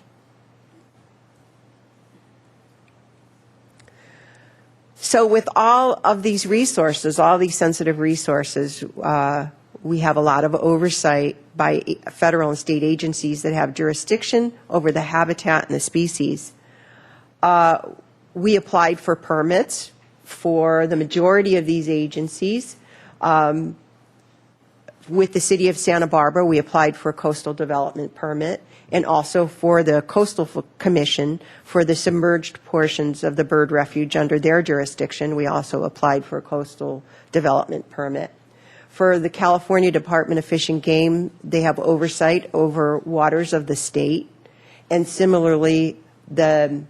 So with all of these resources, all these sensitive resources, we have a lot of oversight by federal and state agencies that have jurisdiction over the habitat and the species. We applied for permits for the majority of these agencies. With the City of Santa Barbara, we applied for a coastal development permit, and also for the Coastal Commission for the submerged portions of the bird refuge under their jurisdiction. We also applied for a coastal development permit. For the California Department of Fish and Game, they have oversight over waters of the state, and similarly, the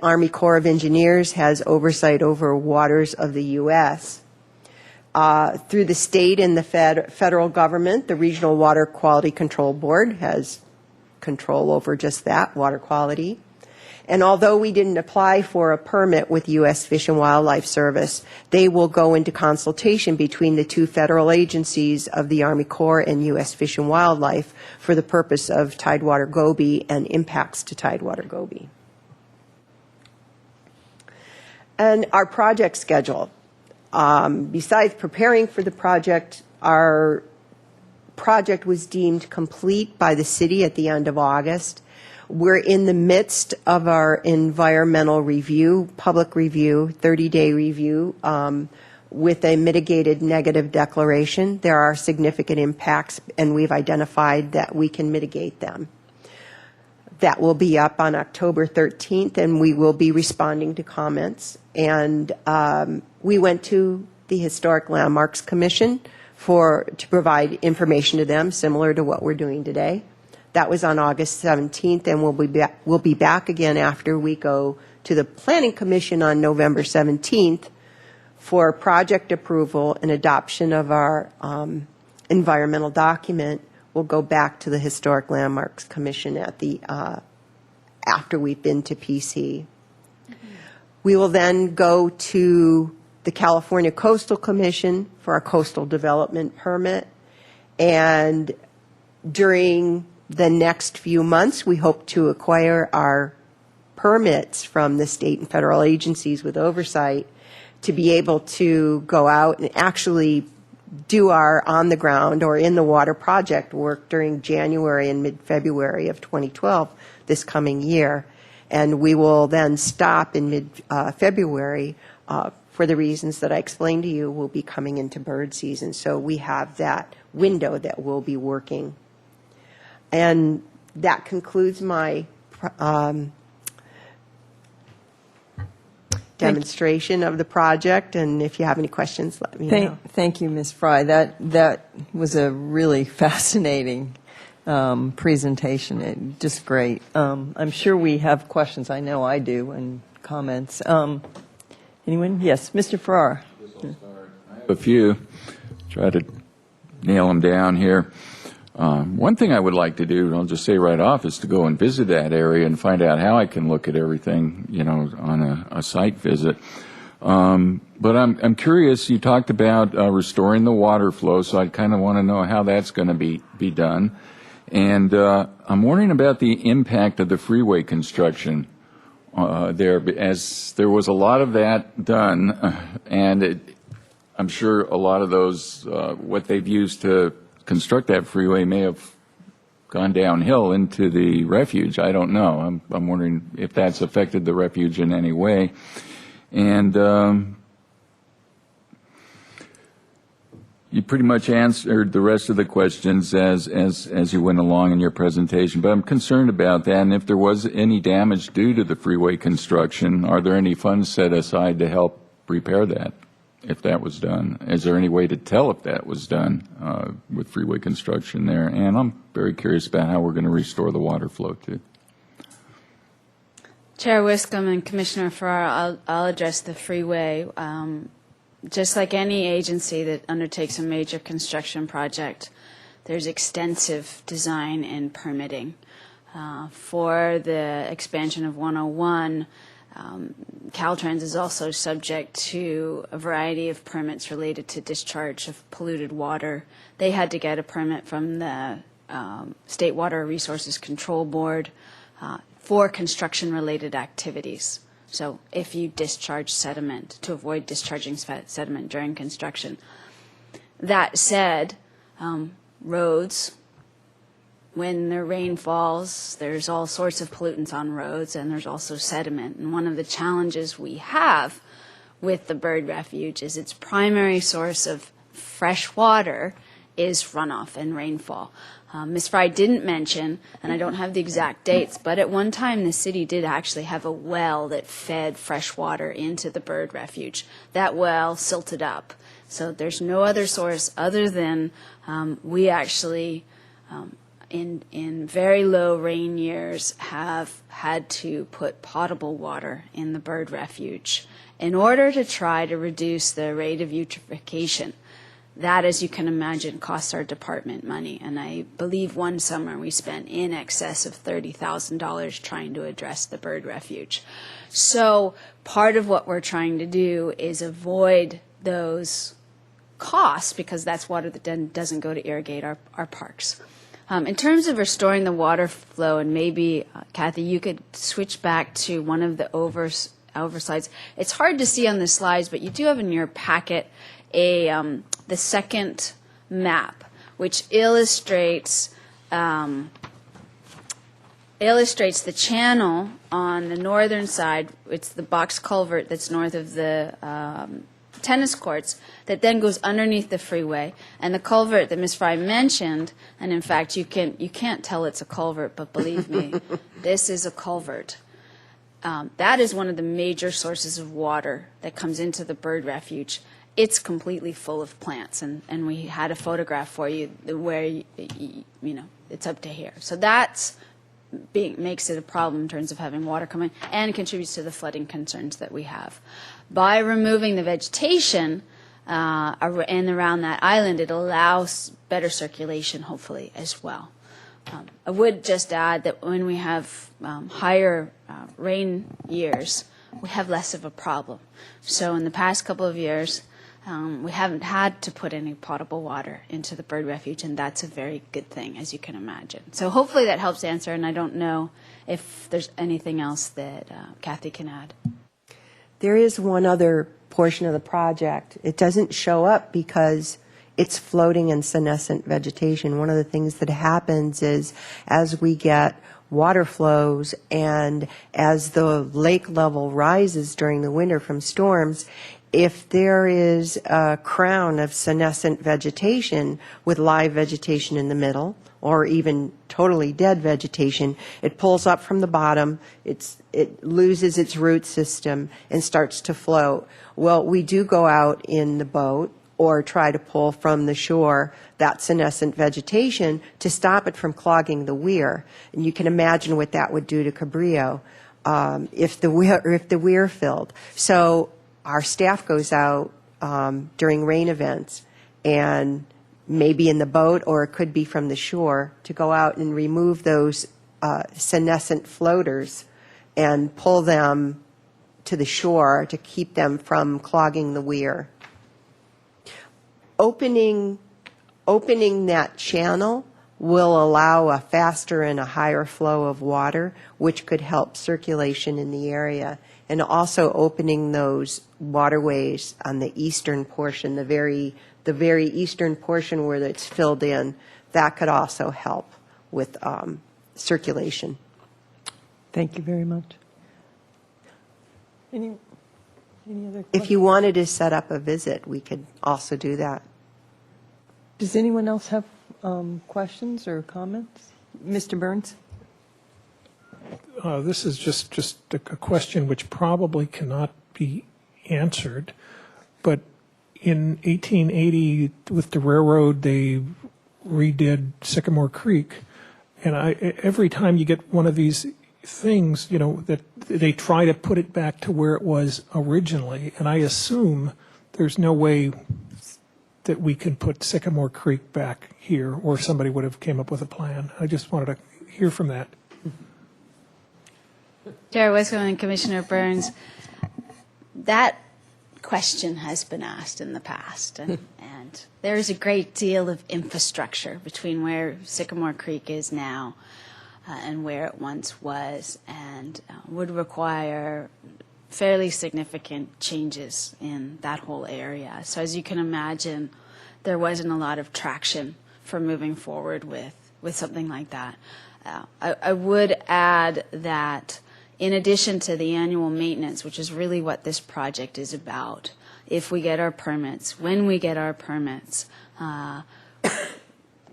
Army Corps of Engineers has oversight over waters of the U.S. Through the state and the federal government, the Regional Water Quality Control Board has control over just that, water quality. And although we didn't apply for a permit with U.S. Fish and Wildlife Service, they will go into consultation between the two federal agencies of the Army Corps and U.S. Fish and Wildlife for the purpose of tidewater goby and impacts to tidewater goby. And our project schedule. Besides preparing for the project, our project was deemed complete by the city at the end of August. We're in the midst of our environmental review, public review, 30-day review, with a mitigated negative declaration. There are significant impacts, and we've identified that we can mitigate them. That will be up on October 13th, and we will be responding to comments. And we went to the Historic Landmarks Commission to provide information to them similar to what we're doing today. That was on August 17th, and we'll be back again after we go to the Planning Commission on November 17th for project approval and adoption of our environmental document. We'll go back to the Historic Landmarks Commission at the after we've been to PC. We will then go to the California Coastal Commission for our coastal development permit. And during the next few months, we hope to acquire our permits from the state and federal agencies with oversight to be able to go out and actually do our on-the-ground or in-the-water project work during January and mid-February of 2012, this coming year. And we will then stop in mid-February for the reasons that I explained to you. We'll be coming into bird season. So we have that window that we'll be working. And that concludes my demonstration of the project, and if you have any questions, let me know. Thank you, Ms. Fry. That was a really fascinating presentation. Just great. I'm sure we have questions. I know I do, and comments. Anyone? Yes, Mr. Farrar. A few. Try to nail them down here. One thing I would like to do, and I'll just say right off, is to go and visit that area and find out how I can look at everything, on a site visit. But I'm curious, you talked about restoring the water flow, so I kind of want to know how that's going to be done. And I'm wondering about the impact of the freeway construction there, as there was a lot of that done, and I'm sure a lot of those, what they've used to construct that freeway may have gone downhill into the refuge. I don't know. I'm wondering if that's affected the refuge in any way. And you pretty much answered the rest of the questions as you went along in your presentation, but I'm concerned about that. And if there was any damage due to the freeway construction, are there any funds set aside to help repair that, if that was done? Is there any way to tell if that was done with freeway construction there? And I'm very curious about how we're going to restore the water flow too. Chair Wiscombe and Commissioner Farrar, I'll address the freeway. Just like any agency that undertakes a major construction project, there's extensive design and permitting. For the expansion of 101, Caltrans is also subject to a variety of permits related to discharge of polluted water. They had to get a permit from the State Water Resources Control Board for construction-related activities. So if you discharge sediment, to avoid discharging sediment during construction. That said, roads, when the rain falls, there's all sorts of pollutants on roads, and there's also sediment. And one of the challenges we have with the bird refuge is its primary source of fresh water is runoff and rainfall. Ms. Fry didn't mention, and I don't have the exact dates, but at one time the city did actually have a well that fed fresh water into the bird refuge. That well silted up. So there's no other source other than we actually, in very low rain years, have had to put potable water in the bird refuge in order to try to reduce the rate of eutrophication. That, as you can imagine, costs our department money. And I believe one summer we spent in excess of $30,000 trying to address the bird refuge. So part of what we're trying to do is avoid those costs, because that's water that doesn't go to irrigate our parks. In terms of restoring the water flow, and maybe, Kathy, you could switch back to one of the over slides. It's hard to see on the slides, but you do have in your packet the second map, which illustrates the channel on the northern side. It's the box culvert that's north of the tennis courts that then goes underneath the freeway, and the culvert that Ms. Fry mentioned. And in fact, you can't tell it's a culvert, but believe me, this is a culvert. That is one of the major sources of water that comes into the bird refuge. It's completely full of plants, and we had a photograph for you where, it's up to here. So that's makes it a problem in terms of having water coming, and contributes to the flooding concerns that we have. By removing the vegetation and around that island, it allows better circulation, hopefully, as well. I would just add that when we have higher rain years, we have less of a problem. So in the past couple of years, we haven't had to put any potable water into the bird refuge, and that's a very good thing, as you can imagine. So hopefully that helps answer, and I don't know if there's anything else that Kathy can add. There is one other portion of the project. It doesn't show up because it's floating in senescent vegetation. One of the things that happens is as we get water flows and as the lake level rises during the winter from storms, if there is a crown of senescent vegetation with live vegetation in the middle, or even totally dead vegetation, it pulls up from the bottom, it loses its root system and starts to float. Well, we do go out in the boat or try to pull from the shore that senescent vegetation to stop it from clogging the weir. And you can imagine what that would do to Cabrillo if the weir filled. So our staff goes out during rain events, and maybe in the boat, or it could be from the shore, to go out and remove those senescent floaters and pull them to the shore to keep them from clogging the weir. Opening that channel will allow a faster and a higher flow of water, which could help circulation in the area. And also opening those waterways on the eastern portion, the very eastern portion where it's filled in, that could also help with circulation. Thank you very much. Any other questions? If you wanted to set up a visit, we could also do that. Does anyone else have questions or comments? Mr. Burns? This is just a question which probably cannot be answered, but in 1880, with the railroad, they redid Sycamore Creek, and every time you get one of these things, that they try to put it back to where it was originally, and I assume there's no way that we can put Sycamore Creek back here, or somebody would have came up with a plan. I just wanted to hear from that. Chair Wiscombe and Commissioner Burns, that question has been asked in the past, and there is a great deal of infrastructure between where Sycamore Creek is now and where it once was, and would require fairly significant changes in that whole area. So as you can imagine, there wasn't a lot of traction for moving forward with something like that. I would add that in addition to the annual maintenance, which is really what this project is about, if we get our permits, when we get our permits,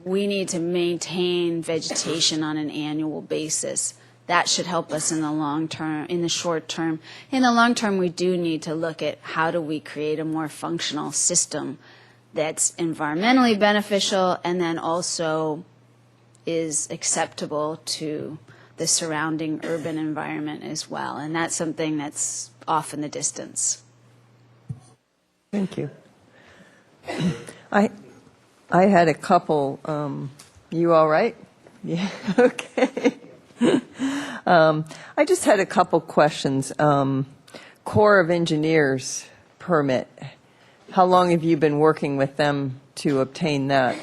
we need to maintain vegetation on an annual basis. That should help us in the long term, in the short term. In the long term, we do need to look at how do we create a more functional system that's environmentally beneficial and then also is acceptable to the surrounding urban environment as well. And that's something that's off in the distance. Thank you. I had a couple, you all right? Yeah, okay. I just had a couple questions. Corps of Engineers permit, how long have you been working with them to obtain that?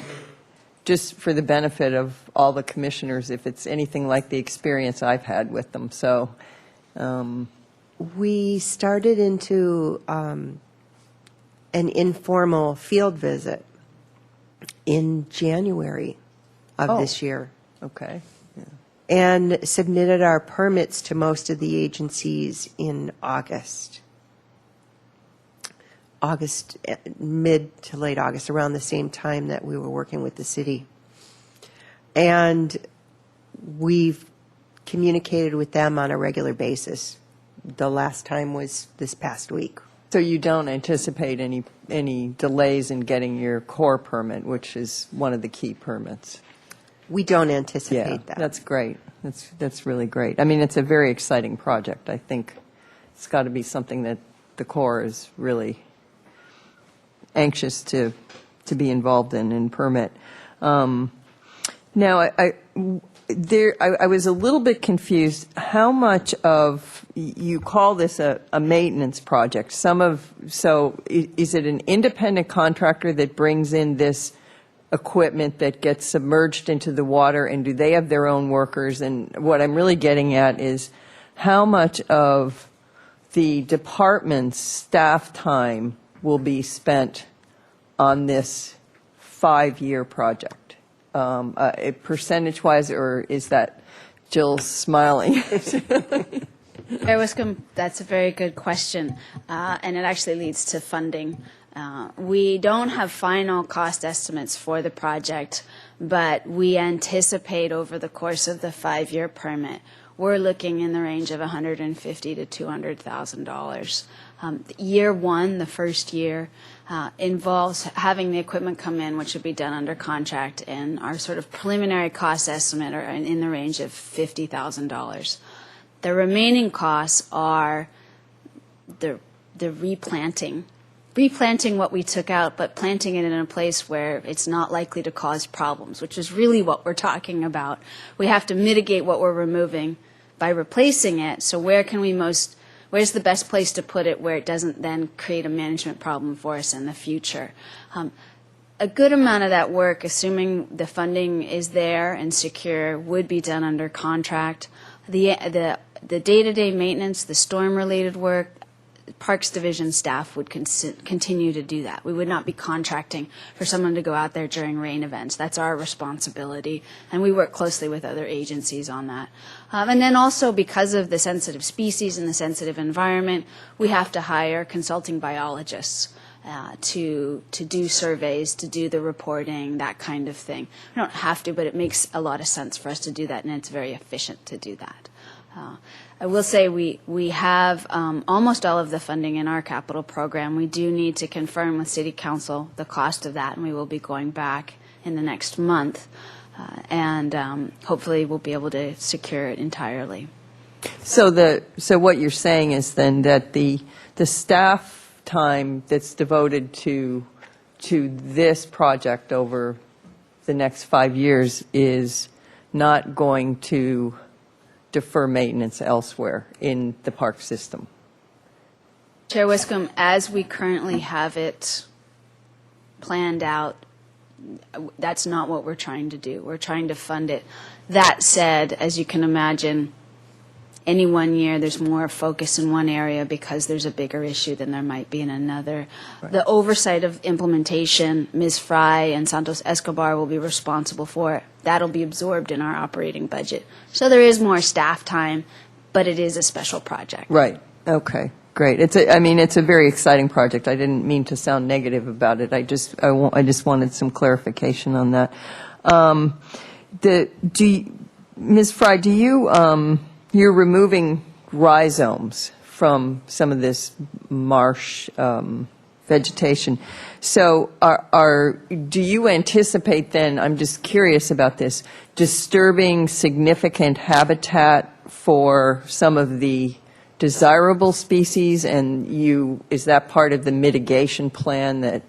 Just for the benefit of all the commissioners, if it's anything like the experience I've had with them. So, we started into an informal field visit in January of this year. Okay. And submitted our permits to most of the agencies in August, mid to late August, around the same time that we were working with the city. And we've communicated with them on a regular basis. The last time was this past week. So you don't anticipate any delays in getting your core permit, which is one of the key permits? We don't anticipate that. That's great. That's really great. I mean, it's a very exciting project. I think it's got to be something that the Corps is really anxious to be involved in and permit. Now, I was a little bit confused. How much of, you call this a maintenance project? So is it an independent contractor that brings in this equipment that gets submerged into the water, and do they have their own workers? And what I'm really getting at is how much of the department's staff time will be spent on this 5-year project, percentage-wise, or is that Jill's smiling? Chair Wiscombe, that's a very good question, and it actually leads to funding. We don't have final cost estimates for the project, but we anticipate over the course of the 5-year permit, we're looking in the range of $150,000 to $200,000. Year one, the first year, involves having the equipment come in, which would be done under contract, and our sort of preliminary cost estimate are in the range of $50,000. The remaining costs are the replanting what we took out, but planting it in a place where it's not likely to cause problems, which is really what we're talking about. We have to mitigate what we're removing by replacing it. So where's the best place to put it where it doesn't then create a management problem for us in the future? A good amount of that work, assuming the funding is there and secure, would be done under contract. The day-to-day maintenance, the storm-related work, Parks Division staff would continue to do that. We would not be contracting for someone to go out there during rain events. That's our responsibility, and we work closely with other agencies on that. And then also, because of the sensitive species and the sensitive environment, we have to hire consulting biologists to do surveys, to do the reporting, that kind of thing. We don't have to, but it makes a lot of sense for us to do that, and it's very efficient to do that. I will say we have almost all of the funding in our capital program. We do need to confirm with City Council the cost of that, and we will be going back in the next month, and hopefully we'll be able to secure it entirely. So what you're saying is then that the staff time that's devoted to this project over the next 5 years is not going to defer maintenance elsewhere in the park system. Chair Wiscombe, as we currently have it planned out, that's not what we're trying to do. We're trying to fund it. That said, as you can imagine, any one year there's more focus in one area because there's a bigger issue than there might be in another. Right. The oversight of implementation, Ms. Fry and Santos Escobar will be responsible for it. That'll be absorbed in our operating budget. So there is more staff time, but it is a special project. Right. Okay. Great. It's a very exciting project. I didn't mean to sound negative about it. I just wanted some clarification on that. Ms. Fry, do you you're removing rhizomes from some of this marsh vegetation. So do you anticipate then, I'm just curious about this, disturbing significant habitat for some of the desirable species, and is that part of the mitigation plan that,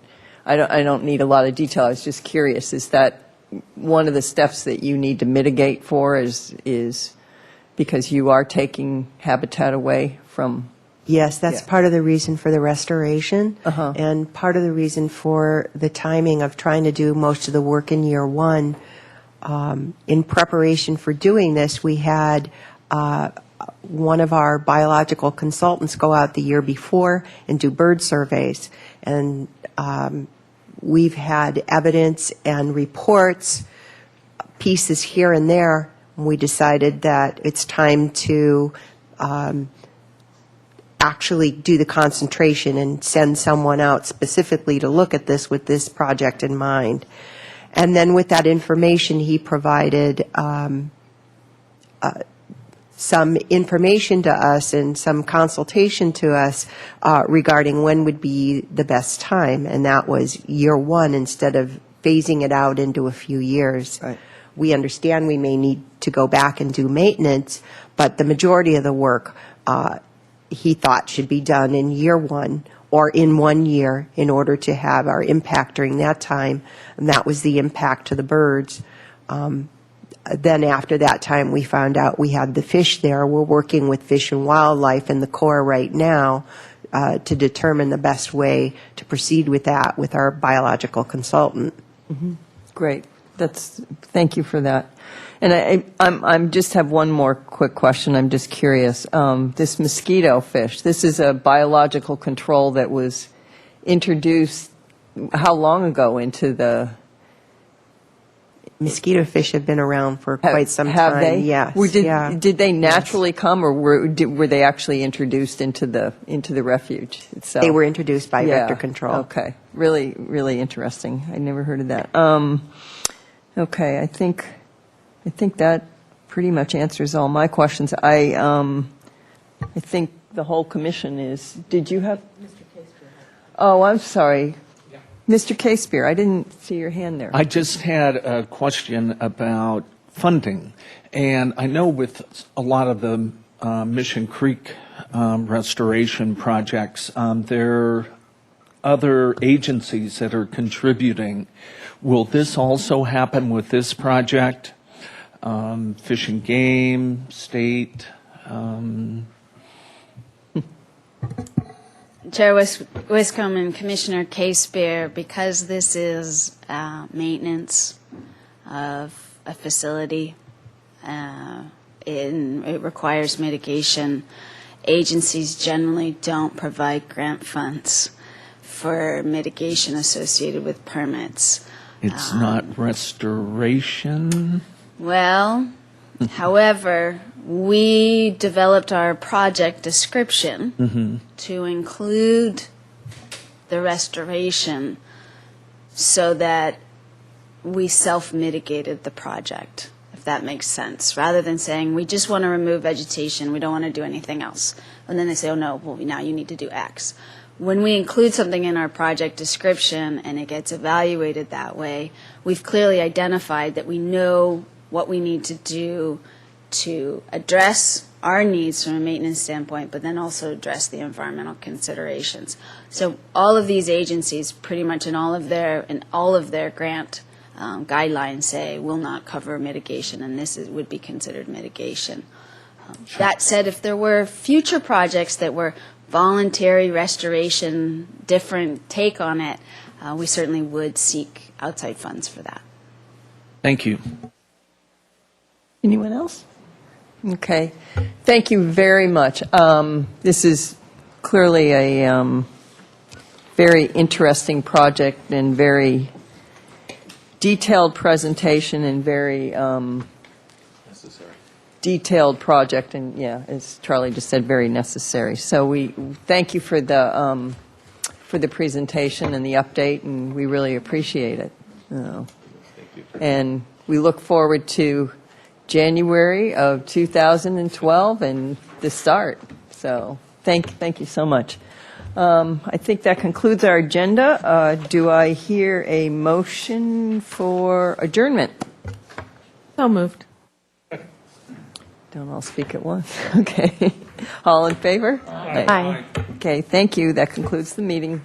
I don't need a lot of detail, I was just curious, is that one of the steps that you need to mitigate for is because you are taking habitat away from? Yes, that's part of the reason for the restoration, and part of the reason for the timing of trying to do most of the work in year one. In preparation for doing this, we had one of our biological consultants go out the year before and do bird surveys, and we've had evidence and reports, pieces here and there. We decided that it's time to actually do the concentration and send someone out specifically to look at this with this project in mind. And then with that information, he provided some information to us and some consultation to us regarding when would be the best time, and that was year one instead of phasing it out into a few years. Right. we understand we may need to go back and do maintenance, but the majority of the work he thought should be done in year one or in 1 year in order to have our impact during that time, and that was the impact to the birds. Then after that time, we found out we had the fish there. We're working with Fish and Wildlife and the Corps right now to determine the best way to proceed with that with our biological consultant. Great. Thank you for that. And I'm just have one more quick question. I'm just curious. This mosquito fish, this is a biological control that was introduced how long ago into the... Mosquito fish have been around for quite some time. Have they? Yes. Did they naturally come, or were they actually introduced into the refuge itself? They were introduced by vector control. Okay. Really, really interesting. I never heard of that. Okay. I think that pretty much answers all my questions. I think the whole commission is. Did you have? Mr. Casebeer. Oh, I'm sorry. Mr. Casebeer, I didn't see your hand there. I just had a question about funding. And I know with a lot of the Mission Creek restoration projects, there are other agencies that are contributing. Will this also happen with this project? Fish and Game, State? Chair Wiscombe and Commissioner Casebeer, because this is maintenance of a facility, it requires mitigation. Agencies generally don't provide grant funds for mitigation associated with permits. It's not restoration? Well, however, we developed our project description to include the restoration so that we self-mitigated the project, if that makes sense, rather than saying we just want to remove vegetation, we don't want to do anything else. And then they say, oh no, well now you need to do X. When we include something in our project description and it gets evaluated that way, we've clearly identified that we know what we need to do to address our needs from a maintenance standpoint, but then also address the environmental considerations. So all of these agencies, pretty much in all of their grant guidelines, say will not cover mitigation, and this would be considered mitigation. That said, if there were future projects that were voluntary restoration, different take on it, we certainly would seek outside funds for that. Thank you. Anyone else? Okay. Thank you very much. This is clearly a very interesting project and very detailed presentation and very detailed project, and yeah, as Charlie just said, very necessary. So we thank you for the presentation and the update, and we really appreciate it. And we look forward to January of 2012 and the start. So thank you so much. I think that concludes our agenda. Do I hear a motion for adjournment? So moved. Don't all speak at once. Okay. All in favor? Aye. Okay, thank you. That concludes the meeting.